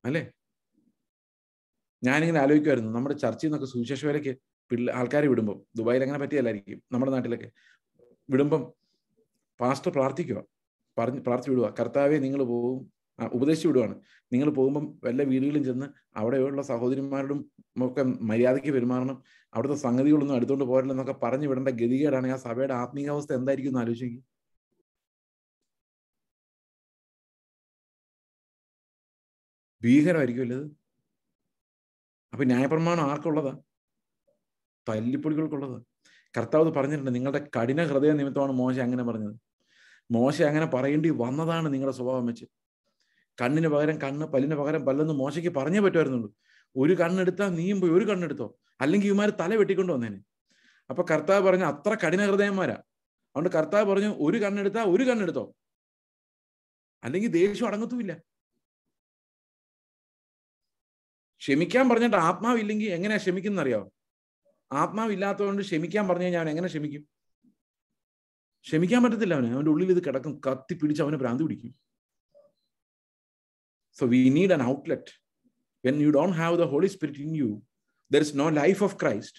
Speaker 1: അല്ലേ? ഞാനിങ്ങനെ ആലോചിക്കുമായിരുന്നു, നമ്മുടെ ചർച്ചയിൽ നിന്നൊക്കെ സുവിശേഷ വേലയ്ക്ക് ആൾക്കാരെ വിടുമ്പോൾ, ദുബായിൽ അങ്ങനെ പറ്റിയല്ലായിരിക്കും, നമ്മുടെ നാട്ടിലൊക്കെ വിടുമ്പം പാസ്റ്റർ പ്രാർത്ഥിക്കുക, പ്രാർത്ഥിച്ചു വിടുക, കർത്താവെ നിങ്ങൾ പോകും, ഉപദേശിച്ചു വിടുവാണ്, നിങ്ങൾ പോകുമ്പം വല്ല വീടുകളിലും ചെന്ന് അവിടെയുള്ള സഹോദരിമാരോടും ഒക്കെ മര്യാദയ്ക്ക് പെരുമാറണം, അവിടുത്തെ സംഗതികളൊന്നും എടുത്തുകൊണ്ട് പോരല്ലെന്നൊക്കെ പറഞ്ഞു വിടേണ്ട ഗതികേടാണ്. ആ സഭയുടെ ആത്മീയാവസ്ഥ എന്തായിരിക്കും എന്ന് ആലോചിക്കും. ഭീകരമായിരിക്കുമല്ലോ ഇത്. അപ്പൊ ന്യായപ്രമാണം ആർക്കുള്ളതാ? തല്ലിപ്പൊളികൾക്കുള്ളതാ. കർത്താവ് പറഞ്ഞിട്ടുണ്ട്, നിങ്ങളുടെ കഠിന ഹൃദയ നിമിത്തമാണ് മോശ അങ്ങനെ പറഞ്ഞത്. മോശ അങ്ങനെ പറയേണ്ടി വന്നതാണ് നിങ്ങളുടെ സ്വഭാവം വെച്ച്. കണ്ണിന് പകരം കണ്ണ്, പല്ലിന് പകരം പല്ലെന്ന് മോശയ്ക്ക് പറഞ്ഞേ പറ്റുമായിരുന്നുള്ളൂ. ഒരു കണ്ണെടുത്താൽ നീയും പോയി ഒരു കണ്ണെടുത്തോ, അല്ലെങ്കിൽ ഇവന്മാർ തല വെട്ടിക്കൊണ്ട് വന്നേനെ. അപ്പൊ കർത്താവ് പറഞ്ഞു അത്ര കഠിന ഹൃദയന്മാരാ. അതുകൊണ്ട് കർത്താവ് പറഞ്ഞു ഒരു കണ്ണെടുത്താ ഒരു കണ്ണെടുത്തോ, അല്ലെങ്കിൽ ദേഷ്യം അടങ്ങത്തുമില്ല. ക്ഷമിക്കാൻ പറഞ്ഞിട്ട് ആത്മാവില്ലെങ്കിൽ എങ്ങനെയാ ക്ഷമിക്കുന്ന അറിയാവോ? ആത്മാവില്ലാത്തതുകൊണ്ട് ക്ഷമിക്കാൻ പറഞ്ഞു കഴിഞ്ഞാൽ അവൻ എങ്ങനെ ക്ഷമിക്കും? ക്ഷമിക്കാൻ പറ്റത്തില്ല അവന്. അവന്റെ ഉള്ളിൽ ഇത് കിടക്കും, കത്തി പിടിച്ച് അവന് ഭ്രാന്ത് പിടിക്കും. So we need an outlet. When you don't have the Holy Spirit in you, there is no life of Christ.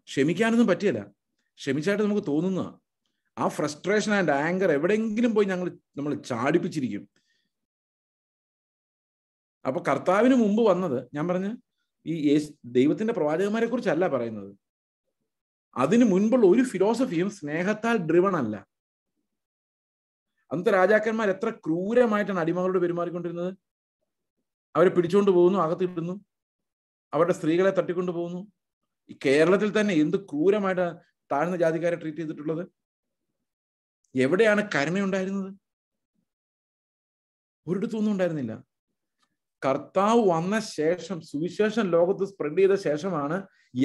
Speaker 1: ക്ഷമിക്കാനൊന്നും പറ്റിയല്ല. ക്ഷമിച്ചായിട്ട് നമുക്ക് തോന്നുന്ന ആ ഫ്രസ്ട്രേഷൻ ആൻഡ് ആങ്കർ എവിടെയെങ്കിലും പോയി നമ്മൾ ചാടിപ്പിച്ചിരിക്കും. അപ്പൊ കർത്താവിന് മുമ്പ് വന്നത്, ഞാൻ പറഞ്ഞ ഈ ദൈവത്തിന്റെ പ്രവാചകന്മാരെ കുറിച്ചല്ല പറയുന്നത്. അതിന് മുൻപുള്ള ഒരു ഫിലോസഫിയും സ്നേഹത്താൽ ഡ്രിവൺ അല്ല. അന്നത്തെ രാജാക്കന്മാർ എത്ര ക്രൂരമായിട്ടാണ് അടിമകളോട് പെരുമാറിക്കൊണ്ടിരുന്നത്. അവരെ പിടിച്ചുകൊണ്ട് പോകുന്നു, അകത്തിടുന്നു, അവരുടെ സ്ത്രീകളെ തട്ടിക്കൊണ്ടു പോകുന്നു. ഈ കേരളത്തിൽ തന്നെ എന്ത് ക്രൂരമായിട്ട് താഴ്ന്ന ജാതിക്കാരെ ട്രീറ്റ് ചെയ്തിട്ടുള്ളത്. എവിടെയാണ് കരുണയുണ്ടായിരുന്നത്? ഒരിടത്തൊന്നും ഉണ്ടായിരുന്നില്ല. കർത്താവ് വന്ന ശേഷം, സുവിശേഷം ലോകത്ത് സ്പ്രെഡ് ചെയ്ത ശേഷമാണ്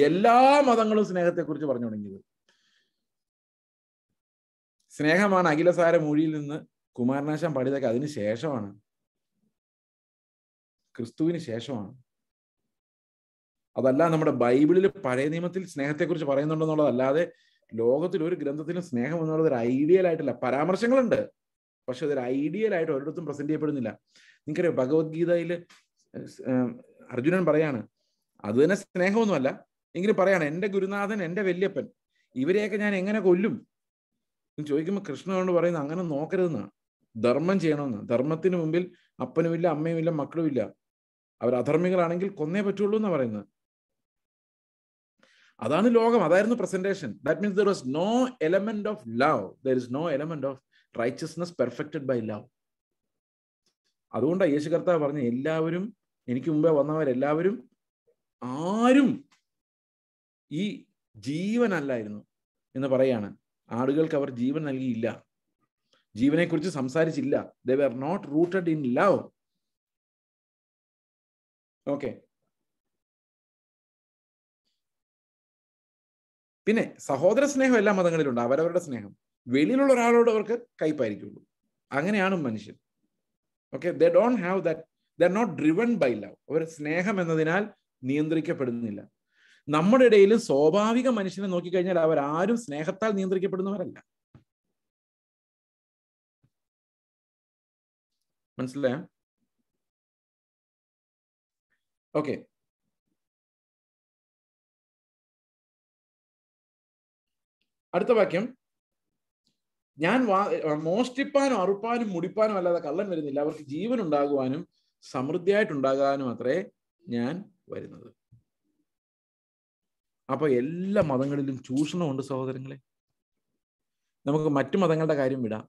Speaker 1: എല്ലാ മതങ്ങളും സ്നേഹത്തെക്കുറിച്ച് പറഞ്ഞു തുടങ്ങിയത്. സ്നേഹമാണ് അഖിലസാര മൊഴിയിൽ നിന്ന് കുമാരനാശാൻ പാടിയതൊക്കെ അതിന് ശേഷമാണ്, ക്രിസ്തുവിന് ശേഷമാണ്. അതല്ല നമ്മുടെ ബൈബിളിൽ പഴയ നിയമത്തിൽ സ്നേഹത്തെക്കുറിച്ച് പറയുന്നുണ്ടെന്നുള്ളതല്ലാതെ ലോകത്തിൽ ഒരു ഗ്രന്ഥത്തിലും സ്നേഹം എന്നുള്ളത് ഒരു ഐഡിയൽ ആയിട്ടല്ല. പരാമർശങ്ങളുണ്ട്, പക്ഷെ അതൊരു ഐഡിയൽ ആയിട്ട് ഒരിടത്തും പ്രസന്റ് ചെയ്യപ്പെടുന്നില്ല. നിങ്ങൾക്കറിയാം, ഭഗവത്ഗീതയിൽ അർജുനൻ പറയാണ്, അത് തന്നെ സ്നേഹമൊന്നുമല്ല, എങ്കിലും പറയാണ്, എൻ്റെ ഗുരുനാഥൻ, എൻ്റെ വല്യപ്പൻ, ഇവരെയൊക്കെ ഞാൻ എങ്ങനെ കൊല്ലും എന്ന് ചോദിക്കുമ്പോൾ കൃഷ്ണനോട് പറയുന്നത് അങ്ങനെ നോക്കരുതെന്നാണ്, ധർമ്മം ചെയ്യണമെന്ന്. ധർമ്മത്തിന് മുമ്പിൽ അപ്പനുമില്ല, അമ്മയുമില്ല, മക്കളുമില്ല. അവർ അധർമ്മികളാണെങ്കിൽ കൊന്നേ പറ്റുള്ളൂ എന്നാണ് പറയുന്നത്. അതാണ് ലോകം, അതായിരുന്നു presentation. That means there was no element of love, there is no element of righteousness perfected by love. അതുകൊണ്ടാണ് യേശു കർത്താവ് പറഞ്ഞ, എല്ലാവരും എനിക്ക് മുമ്പേ വന്നവരെല്ലാവരും ആരും ഈ ജീവനല്ലായിരുന്നു എന്ന് പറയാണ്. ആടുകൾക്ക് അവർ ജീവൻ നൽകിയില്ല, ജീവനെ കുറിച്ച് സംസാരിച്ചില്ല. they were not rooted in love. Okay. പിന്നെ സഹോദര സ്നേഹം എല്ലാ മതങ്ങളിലുണ്ട്, അവരവരുടെ സ്നേഹം. വെളിയിലുള്ള ഒരാളോട് അവർക്ക് കയ്പായിരിക്കുള്ളൂ. അങ്ങനെയാണ് മനുഷ്യൻ. Okay, they don't have that, they are not driven by love. അവർ സ്നേഹം എന്നതിനാൽ നിയന്ത്രിക്കപ്പെടുന്നില്ല. നമ്മുടെ ഇടയിലും സ്വാഭാവിക മനുഷ്യനെ നോക്കിക്കഴിഞ്ഞാൽ അവരാരും സ്നേഹത്താൽ നിയന്ത്രിക്കപ്പെടുന്നവരല്ല. മനസ്സിലായോ? ഓക്കെ. അടുത്ത വാക്യം, ഞാൻ മോഷ്ടിപ്പാനും അറുപ്പാനും മുടിപ്പാനും അല്ലാതെ കള്ളൻ വരുന്നില്ല, അവർക്ക് ജീവൻ ഉണ്ടാകുവാനും സമൃദ്ധിയായിട്ടുണ്ടാകാനും അത്രേ ഞാൻ വരുന്നത്. അപ്പൊ എല്ലാ മതങ്ങളിലും ചൂഷണമുണ്ട് സഹോദരങ്ങളെ. നമുക്ക് മറ്റു മതങ്ങളുടെ കാര്യം വിടാം,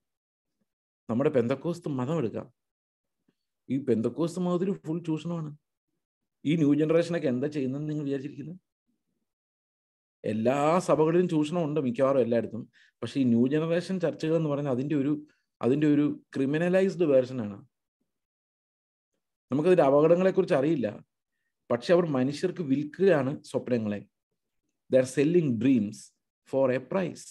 Speaker 1: നമ്മുടെ പെന്തക്കോസ്ത് മതം എടുക്കാം. ഈ പെന്തക്കോസ്ത് മതത്തിൽ ഫുൾ ചൂഷണമാണ്. ഈ ന്യൂ ജനറേഷനൊക്കെ എന്താ ചെയ്യുന്നതെന്ന് നിങ്ങൾ വിചാരിച്ചിരിക്കുന്നത്? എല്ലാ സഭകളിലും ചൂഷണമുണ്ട് മിക്കവാറും എല്ലായിടത്തും. പക്ഷേ ഈ ന്യൂ ജനറേഷൻ ചർച്ചുകൾ എന്ന് പറയുന്നത് അതിൻ്റെ ഒരു ക്രിമിനലൈസ്ഡ് വേർഷനാണ്. നമുക്കതിൻ്റെ അപകടങ്ങളെക്കുറിച്ച് അറിയില്ല. പക്ഷെ അവർ മനുഷ്യർക്ക് വിൽക്കുകയാണ് സ്വപ്നങ്ങളെ. They are selling dreams for a price.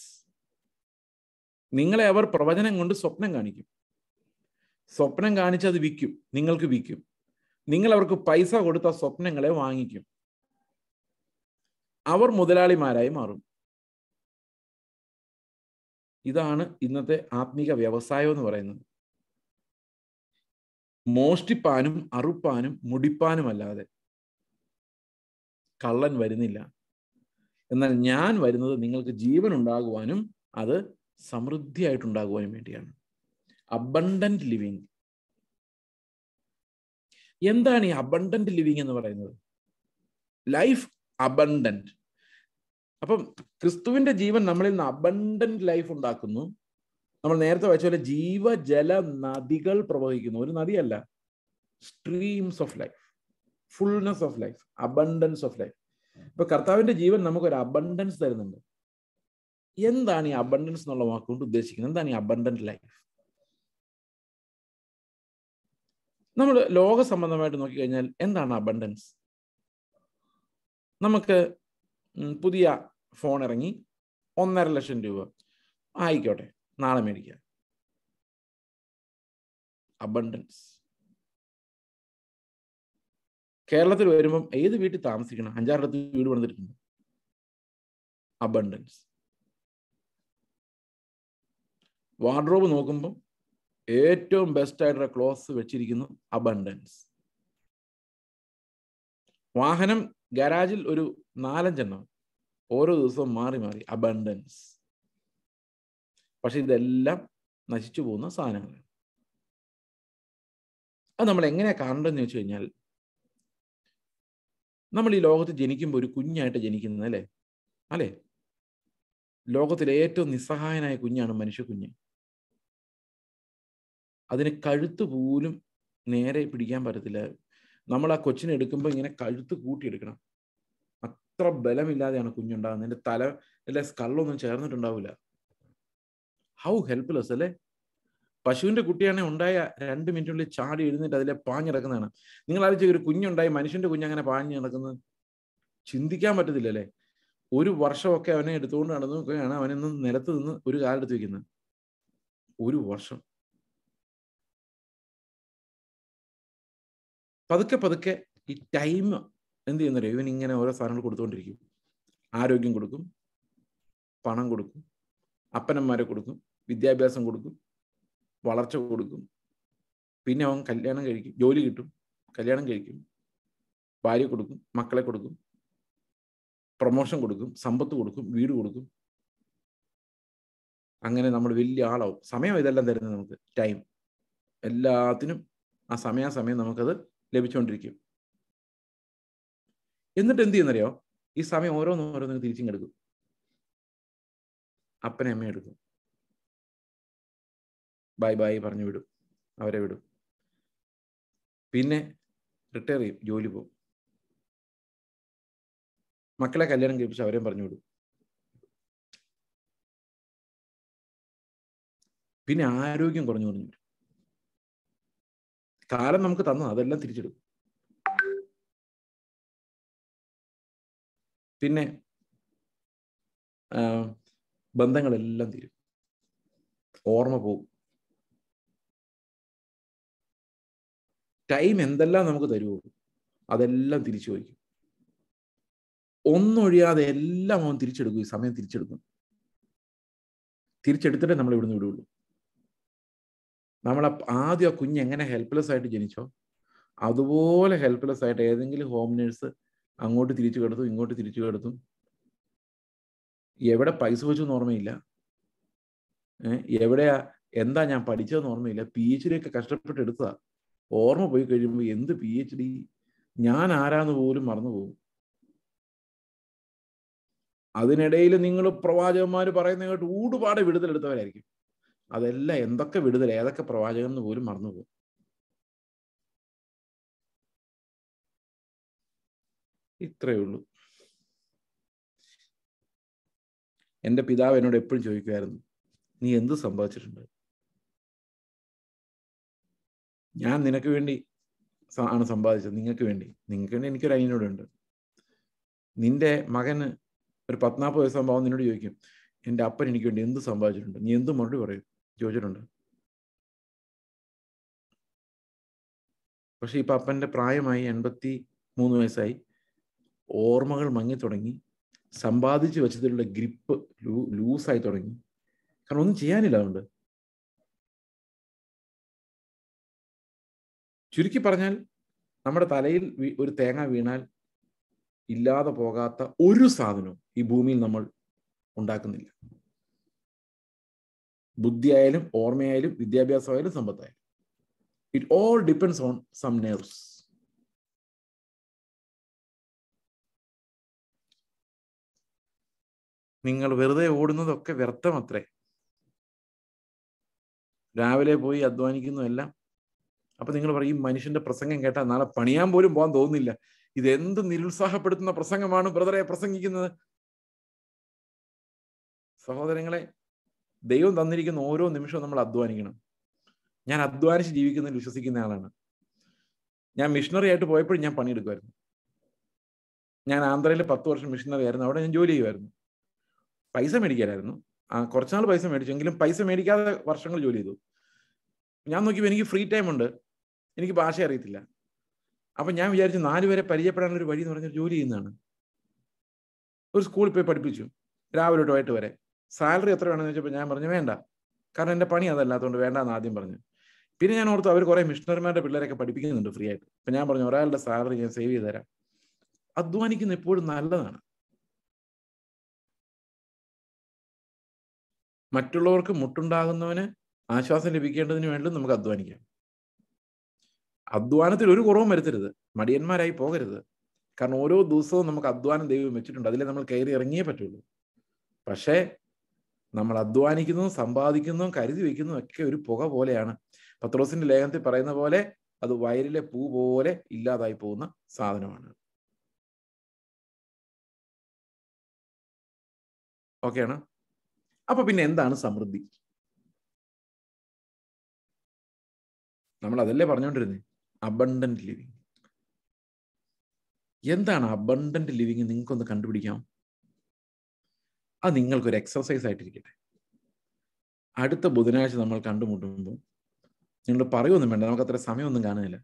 Speaker 1: നിങ്ങളെ അവർ പ്രവചനം കൊണ്ട് സ്വപ്നം കാണിക്കും. സ്വപ്നം കാണിച്ച് അത് വിൽക്കും, നിങ്ങൾക്ക് വിൽക്കും. നിങ്ങൾ അവർക്ക് പൈസ കൊടുത്ത സ്വപ്നങ്ങളെ വാങ്ങിക്കും. അവർ മുതലാളിമാരായി മാറും. ഇതാണ് ഇന്നത്തെ ആത്മീക വ്യവസായം എന്ന് പറയുന്നത്. മോഷ്ടിപ്പാനും അറുപ്പാനും മുടിപ്പാനുമല്ലാതെ കള്ളൻ വരുന്നില്ല. എന്നാൽ ഞാൻ വരുന്നത് നിങ്ങൾക്ക് ജീവൻ ഉണ്ടാകുവാനും അത് സമൃദ്ധിയായിട്ടുണ്ടാകുവാനും വേണ്ടിയാണ്. Abundant living. എന്താണ് ഈ അബണ്ടന്റ് ലിവിങ് എന്ന് പറയുന്നത്? Life abundant. അപ്പം ക്രിസ്തുവിന്റെ ജീവൻ നമ്മളിൽ നിന്ന് അബണ്ടന്റ് ലൈഫ് ഉണ്ടാക്കുന്നു. നമ്മൾ നേരത്തെ വെച്ച പോലെ ജീവജല നദികൾ പ്രവഹിക്കുന്നു. ഒരു നദിയല്ല, streams of life, fullness of life, abundance of life. ഇപ്പൊ കർത്താവിന്റെ ജീവൻ നമുക്കൊരു അബണ്ടൻസ് തരുന്നുണ്ട്. എന്താണ് ഈ അബണ്ടൻസ് എന്നുള്ള വാക്കുകൊണ്ട് ഉദ്ദേശിക്കുന്നത്? എന്താണ് ഈ അബണ്ടന്റ് ലൈഫ്? നമ്മൾ ലോക സംബന്ധമായിട്ട് നോക്കിക്കഴിഞ്ഞാൽ എന്താണ് അബണ്ടൻസ്? നമുക്ക് പുതിയ ഫോൺ ഇറങ്ങി, 1.5 ലക്ഷം രൂപ ആയിക്കോട്ടെ, നാളെ മേടിക്കാം. അബണ്ടൻസ്. കേരളത്തിൽ വരുമ്പം ഏത് വീട്ടിൽ താമസിക്കണം? 5-6 വീട് പണിതിട്ടുണ്ട്. അബണ്ടൻസ്. വാർഡ്രോബ് നോക്കുമ്പം ഏറ്റവും ബെസ്റ്റ് ആയിട്ടുള്ള ക്ലോത്ത്സ് വെച്ചിരിക്കുന്നു. അബണ്ടൻസ്. വാഹനം ഗാരാജിൽ ഒരു 4-5 എണ്ണം ഓരോ ദിവസവും മാറി മാറി. അബണ്ടൻസ്. പക്ഷെ ഇതെല്ലാം നശിച്ചു പോകുന്ന സാധനങ്ങളാണ്. അത് നമ്മൾ എങ്ങനെയാ കാണേണ്ടതെന്ന് വെച്ച് കഴിഞ്ഞാൽ, നമ്മൾ ഈ ലോകത്ത് ജനിക്കുമ്പോൾ ഒരു കുഞ്ഞായിട്ട് ജനിക്കുന്നത് അല്ലേ? ലോകത്തിലെ ഏറ്റവും നിസ്സഹായനായ കുഞ്ഞാണ് മനുഷ്യ കുഞ്ഞ്. അതിന് കഴുത്ത് പോലും നേരെ പിടിക്കാൻ പറ്റത്തില്ല. നമ്മൾ ആ കൊച്ചിനെ എടുക്കുമ്പോൾ ഇങ്ങനെ കഴുത്ത് കൂട്ടിയെടുക്കണം. അത്ര ബലമില്ലാതെയാണ് കുഞ്ഞുണ്ടാകുന്നത്. എൻ്റെ തല അല്ലെ സ്കള്ളൊന്നും ചേർന്നിട്ടുണ്ടാവില്ല. ഹൗ ഹെൽപ്ലെസ് അല്ലേ? പശുവിന്റെ കുട്ടിയാണെങ്കിൽ ഉണ്ടായ 2 മിനിറ്റിനുള്ളിൽ ചാടി എഴുന്നേറ്റ് അതിലെ പാഞ്ഞിടക്കുന്നതാണ്. നിങ്ങൾ ആലോചിച്ച്, ഒരു കുഞ്ഞുണ്ടായി മനുഷ്യന്റെ കുഞ്ഞ് അങ്ങനെ പാഞ്ഞു നടക്കുന്നത് ചിന്തിക്കാൻ പറ്റത്തില്ലല്ലേ? 1 വർഷമൊക്കെ അവനെ എടുത്തുകൊണ്ട് നടന്നൊക്കെയാണ് അവനിന്ന് നിലത്ത് നിന്ന് ഒരു കാലെടുത്ത് വെക്കുന്നത്. 1 വർഷം. പതുക്കെ പതുക്കെ ഈ ടൈം എന്ത് ചെയ്യുന്നറിയോ? ഇവൻ ഇങ്ങനെ ഓരോ സാധനങ്ങൾ കൊടുത്തുകൊണ്ടിരിക്കും. ആരോഗ്യം കൊടുക്കും, പണം കൊടുക്കും, അപ്പനന്മാരെ കൊടുക്കും, വിദ്യാഭ്യാസം കൊടുക്കും, വളർച്ച കൊടുക്കും. പിന്നെ അവൻ കല്യാണം കഴിക്കും, ജോലി കിട്ടും, കല്യാണം കഴിക്കും, ഭാര്യ കൊടുക്കും, മക്കളെ കൊടുക്കും, പ്രൊമോഷൻ കൊടുക്കും, സമ്പത്ത് കൊടുക്കും, വീട് കൊടുക്കും. അങ്ങനെ നമ്മൾ വലിയ ആളാവും. സമയം ഇതെല്ലാം തരുന്നത് നമുക്ക്. ടൈം എല്ലാത്തിനും ആ സമയാസമയം നമുക്കത് ലഭിച്ചുകൊണ്ടിരിക്കും. എന്നിട്ട് എന്ത് ചെയ്യുന്നറിയോ? ഈ സമയം ഓരോന്നോരോന്നും തിരിച്ചും കിടക്കും. അപ്പനെ അമ്മയെ എടുക്കും, ബൈ ബൈ പറഞ്ഞു വിടും, അവരെ വിടും. പിന്നെ റിട്ടയർ ചെയ്യും, ജോലി പോകും. മക്കളെ കല്യാണം കഴിപ്പിച്ച് അവരെയും പറഞ്ഞു വിടും. പിന്നെ ആരോഗ്യം കുറഞ്ഞു വരും. കാലം നമുക്ക് തന്നു, അതെല്ലാം തിരിച്ചിടും. പിന്നെ ബന്ധങ്ങളെല്ലാം തീരും, ഓർമ്മ പോകും. ടൈം എന്തെല്ലാം നമുക്ക് തരുമോ അതെല്ലാം തിരിച്ചു വയ്ക്കും. ഒന്നൊഴിയാതെ എല്ലാം അവൻ തിരിച്ചെടുക്കും. ഈ സമയം തിരിച്ചെടുക്കും. തിരിച്ചെടുത്തിട്ടേ നമ്മൾ ഇവിടുന്ന് വിടുള്ളൂ. നമ്മൾ ആദ്യം ആ കുഞ്ഞ് എങ്ങനെ ഹെൽപ്ലെസ് ആയിട്ട് ജനിച്ചോ അതുപോലെ ഹെൽപ്ലെസ് ആയിട്ട് ഏതെങ്കിലും ഹോം നേഴ്സ് അങ്ങോട്ട് തിരിച്ചു കിടത്തും, ഇങ്ങോട്ട് തിരിച്ചു കിടത്തും. എവിടെ പൈസ വെച്ചെന്ന് ഓർമ്മയില്ല, എവിടെയാ എന്താ ഞാൻ പഠിച്ചതെന്ന് ഓർമ്മയില്ല. PhD ഒക്കെ കഷ്ടപ്പെട്ട് എടുത്തതാ. ഓർമ്മ പോയി കഴിയുമ്പോൾ എന്ത് PhD, ഞാൻ ആരാന്ന് പോലും മറന്നു പോകും. അതിനിടയിൽ നിങ്ങൾ പ്രവാചകന്മാർ പറയുന്ന കേട്ട് ഊടുപാടെ വിടുതലെടുത്തവരായിരിക്കും. അതെല്ലാം എന്തൊക്കെ വിടുതൽ, ഏതൊക്കെ പ്രവാചകൻ എന്ന് പോലും മറന്നുപോകും. ഇത്രയേ ഉള്ളൂ. എൻ്റെ പിതാവ് എന്നോട് എപ്പോഴും ചോദിക്കുമായിരുന്നു, നീ എന്ത് സമ്പാദിച്ചിട്ടുണ്ട്? ഞാൻ നിനക്ക് വേണ്ടി ആണ് സമ്പാദിച്ചത്, നിങ്ങൾക്ക് വേണ്ടി എനിക്കൊരു അനിയനോടുണ്ട്. നിന്റെ മകന് ഒരു 14 വയസ്സാകുമ്പോൾ നിന്നോട് ചോദിക്കും, എൻ്റെ അപ്പൻ എനിക്ക് വേണ്ടി എന്ത് സമ്പാദിച്ചിട്ടുണ്ട്? നീ എന്ത് മറുപടി പറയും? ചോദിച്ചിട്ടുണ്ട്. പക്ഷെ ഇപ്പൊ അപ്പൻ്റെ പ്രായമായി, 83 വയസ്സായി, ഓർമ്മകൾ മങ്ങി തുടങ്ങി, സമ്പാദിച്ചു വെച്ചതിലുള്ള ഗ്രിപ്പ് ലൂസായി തുടങ്ങി. കാരണം ഒന്നും ചെയ്യാനില്ല. അതുകൊണ്ട് ചുരുക്കി പറഞ്ഞാൽ, നമ്മുടെ തലയിൽ ഒരു തേങ്ങ വീണാൽ ഇല്ലാതെ പോകാത്ത ഒരു സാധനവും ഈ ഭൂമിയിൽ നമ്മൾ ഉണ്ടാക്കുന്നില്ല. ബുദ്ധിയായാലും ഓർമ്മയായാലും വിദ്യാഭ്യാസമായാലും സമ്പത്തായാലും. It all depends on some nerves. നിങ്ങൾ വെറുതെ ഓടുന്നതൊക്കെ വ്യർത്ഥമത്രേ. രാവിലെ പോയി അധ്വാനിക്കുന്നതെല്ലാം. അപ്പൊ നിങ്ങൾ പറയും, ഈ മനുഷ്യന്റെ പ്രസംഗം കേട്ടാൽ നാളെ പണിയാൻ പോലും പോകാൻ തോന്നുന്നില്ല. ഇതെന്ത് നിരുത്സാഹപ്പെടുത്തുന്ന പ്രസംഗമാണ് ബ്രദറെ പ്രസംഗിക്കുന്നത്. സഹോദരങ്ങളെ, ദൈവം തന്നിരിക്കുന്ന ഓരോ നിമിഷവും നമ്മൾ അധ്വാനിക്കണം. ഞാൻ അധ്വാനിച്ച് ജീവിക്കുന്നതിൽ വിശ്വസിക്കുന്ന ആളാണ്. ഞാൻ മിഷണറി ആയിട്ട് പോയപ്പോഴും ഞാൻ പണിയെടുക്കുമായിരുന്നു. ഞാൻ ആന്ധ്രയിൽ 10 വർഷം മിഷണറി ആയിരുന്നു. അവിടെ ഞാൻ ജോലി ചെയ്യുമായിരുന്നു. പൈസ മേടിക്കാനായിരുന്നു. കുറച്ചുനാൾ പൈസ മേടിച്ചെങ്കിലും പൈസ മേടിക്കാതെ വർഷങ്ങൾ ജോലി ചെയ്തു. ഞാൻ നോക്കിയപ്പോൾ എനിക്ക് ഫ്രീ ടൈം ഉണ്ട്, എനിക്ക് ഭാഷ അറിയത്തില്ല. അപ്പൊ ഞാൻ വിചാരിച്ചു 4 പേരെ പരിചയപ്പെടാനുള്ള ഒരു വഴി എന്ന് പറഞ്ഞാൽ ജോലി ചെയ്യുന്നതാണ്. ഒരു സ്കൂളിൽ പോയി പഠിപ്പിച്ചു, രാവിലെ തൊട്ട് വൈകിട്ട് വരെ. സാലറി എത്ര വേണമെന്ന് ചോദിച്ചപ്പോൾ ഞാൻ പറഞ്ഞു വേണ്ട, കാരണം എൻ്റെ പണി അതല്ലാത്തതുകൊണ്ട് വേണ്ടാന്ന് ആദ്യം പറഞ്ഞു. പിന്നെ ഞാൻ ഓർത്തു അവർ കുറെ മിഷണറിമാരുടെ പിള്ളേരൊക്കെ പഠിപ്പിക്കുന്നുണ്ട് ഫ്രീ ആയിട്ട്. അപ്പൊ ഞാൻ പറഞ്ഞു, ഒരാളുടെ സാലറി ഞാൻ സേവ് ചെയ്ത് തരാം. അധ്വാനിക്കുന്ന എപ്പോഴും നല്ലതാണ്. മറ്റുള്ളവർക്ക് മുട്ടുണ്ടാകുന്നവന് ആശ്വാസം ലഭിക്കേണ്ടതിന് വേണ്ടി നമുക്ക് അധ്വാനിക്കാം. അധ്വാനത്തിൽ ഒരു കുറവും വരുത്തരുത്, മടിയന്മാരായി പോകരുത്. കാരണം ഓരോ ദിവസവും നമുക്ക് അധ്വാനം ദൈവം വെച്ചിട്ടുണ്ട്, അതിലെ നമ്മൾ കയറി ഇറങ്ങിയേ പറ്റുള്ളൂ. പക്ഷേ നമ്മൾ അധ്വാനിക്കുന്നതും സമ്പാദിക്കുന്നതും കരുതി വെക്കുന്നതും ഒക്കെ ഒരു പുക പോലെയാണ്. പത്രോസിന്റെ ലേഖനത്തിൽ പറയുന്ന പോലെ അത് വയലിലെ പൂ പോലെ ഇല്ലാതായി പോകുന്ന സാധനമാണ്. ഓക്കെയാണ്. അപ്പൊ പിന്നെ എന്താണ് സമൃദ്ധി? നമ്മൾ അതല്ലേ പറഞ്ഞുകൊണ്ടിരുന്നേ, അബണ്ടന്റ് ലിവിങ്. എന്താണ് അബണ്ടന്റ് ലിവിങ്? നിങ്ങൾക്കൊന്ന് കണ്ടുപിടിക്കാം. അത് നിങ്ങൾക്കൊരു എക്സർസൈസ് ആയിട്ടിരിക്കട്ടെ. അടുത്ത ബുധനാഴ്ച നമ്മൾ കണ്ടുമുട്ടുമ്പോൾ നിങ്ങൾ പറയുമൊന്നും വേണ്ട, നമുക്ക് അത്ര സമയമൊന്നും കാണുന്നില്ല.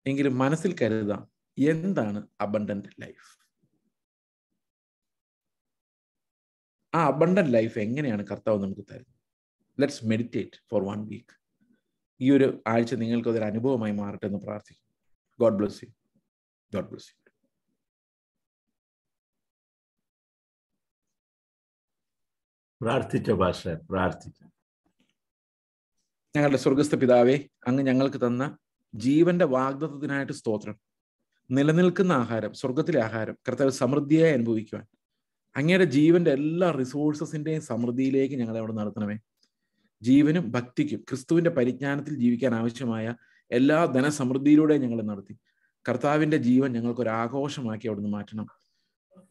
Speaker 1: എങ്കിലും മനസ്സിൽ കരുതാം, എന്താണ് അബണ്ടന്റ് ലൈഫ്? ആ അബണ്ടന്റ് ലൈഫ് എങ്ങനെയാണ് കർത്താവ് നമുക്ക് തരുന്നത്? Let's meditate for 1 week. ഈ ഒരു ആഴ്ച നിങ്ങൾക്ക് അതൊരു അനുഭവമായി മാറട്ടെ എന്ന് പ്രാർത്ഥിക്കും. God bless you. God bless you.
Speaker 2: പ്രാർത്ഥിച്ചോ പാസ്റ്റർ, പ്രാർത്ഥിച്ചു.
Speaker 1: ഞങ്ങളുടെ സ്വർഗസ്ഥ പിതാവേ, അങ്ങ് ഞങ്ങൾക്ക് തന്ന ജീവന്റെ വാഗ്ദത്തത്തിനായിട്ട് സ്തോത്രം. നിലനിൽക്കുന്ന ആഹാരം, സ്വർഗത്തിലെ ആഹാരം കർത്താവ് സമൃദ്ധിയായി അനുഭവിക്കുവാൻ അങ്ങയുടെ ജീവന്റെ എല്ലാ റിസോഴ്സസിന്റെയും സമൃദ്ധിയിലേക്ക് ഞങ്ങളെ അവിടെ നടത്തണമേ. ജീവനും ഭക്തിക്കും ക്രിസ്തുവിന്റെ പരിജ്ഞാനത്തിൽ ജീവിക്കാൻ ആവശ്യമായ എല്ലാ ധനസമൃദ്ധിയിലൂടെ ഞങ്ങളെ നടത്തി കർത്താവിന്റെ ജീവൻ ഞങ്ങൾക്കൊരാഘോഷമാക്കി അവിടുന്ന് മാറ്റണം.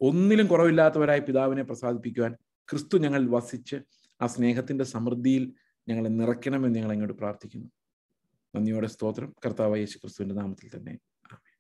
Speaker 1: ഒന്നിലും കുറവില്ലാത്തവരായി പിതാവിനെ പ്രസാദിപ്പിക്കുവാൻ ക്രിസ്തു ഞങ്ങൾ വസിച്ച് ആ സ്നേഹത്തിന്റെ സമൃദ്ധിയിൽ ഞങ്ങളെ നിറയ്ക്കണമെന്ന് ഞങ്ങൾ അങ്ങോട്ട് പ്രാർത്ഥിക്കുന്നു. നന്ദിയോടെ സ്തോത്രം. കർത്താവായ യേശു ക്രിസ്തുവിന്റെ നാമത്തിൽ തന്നെ. ആമേൻ.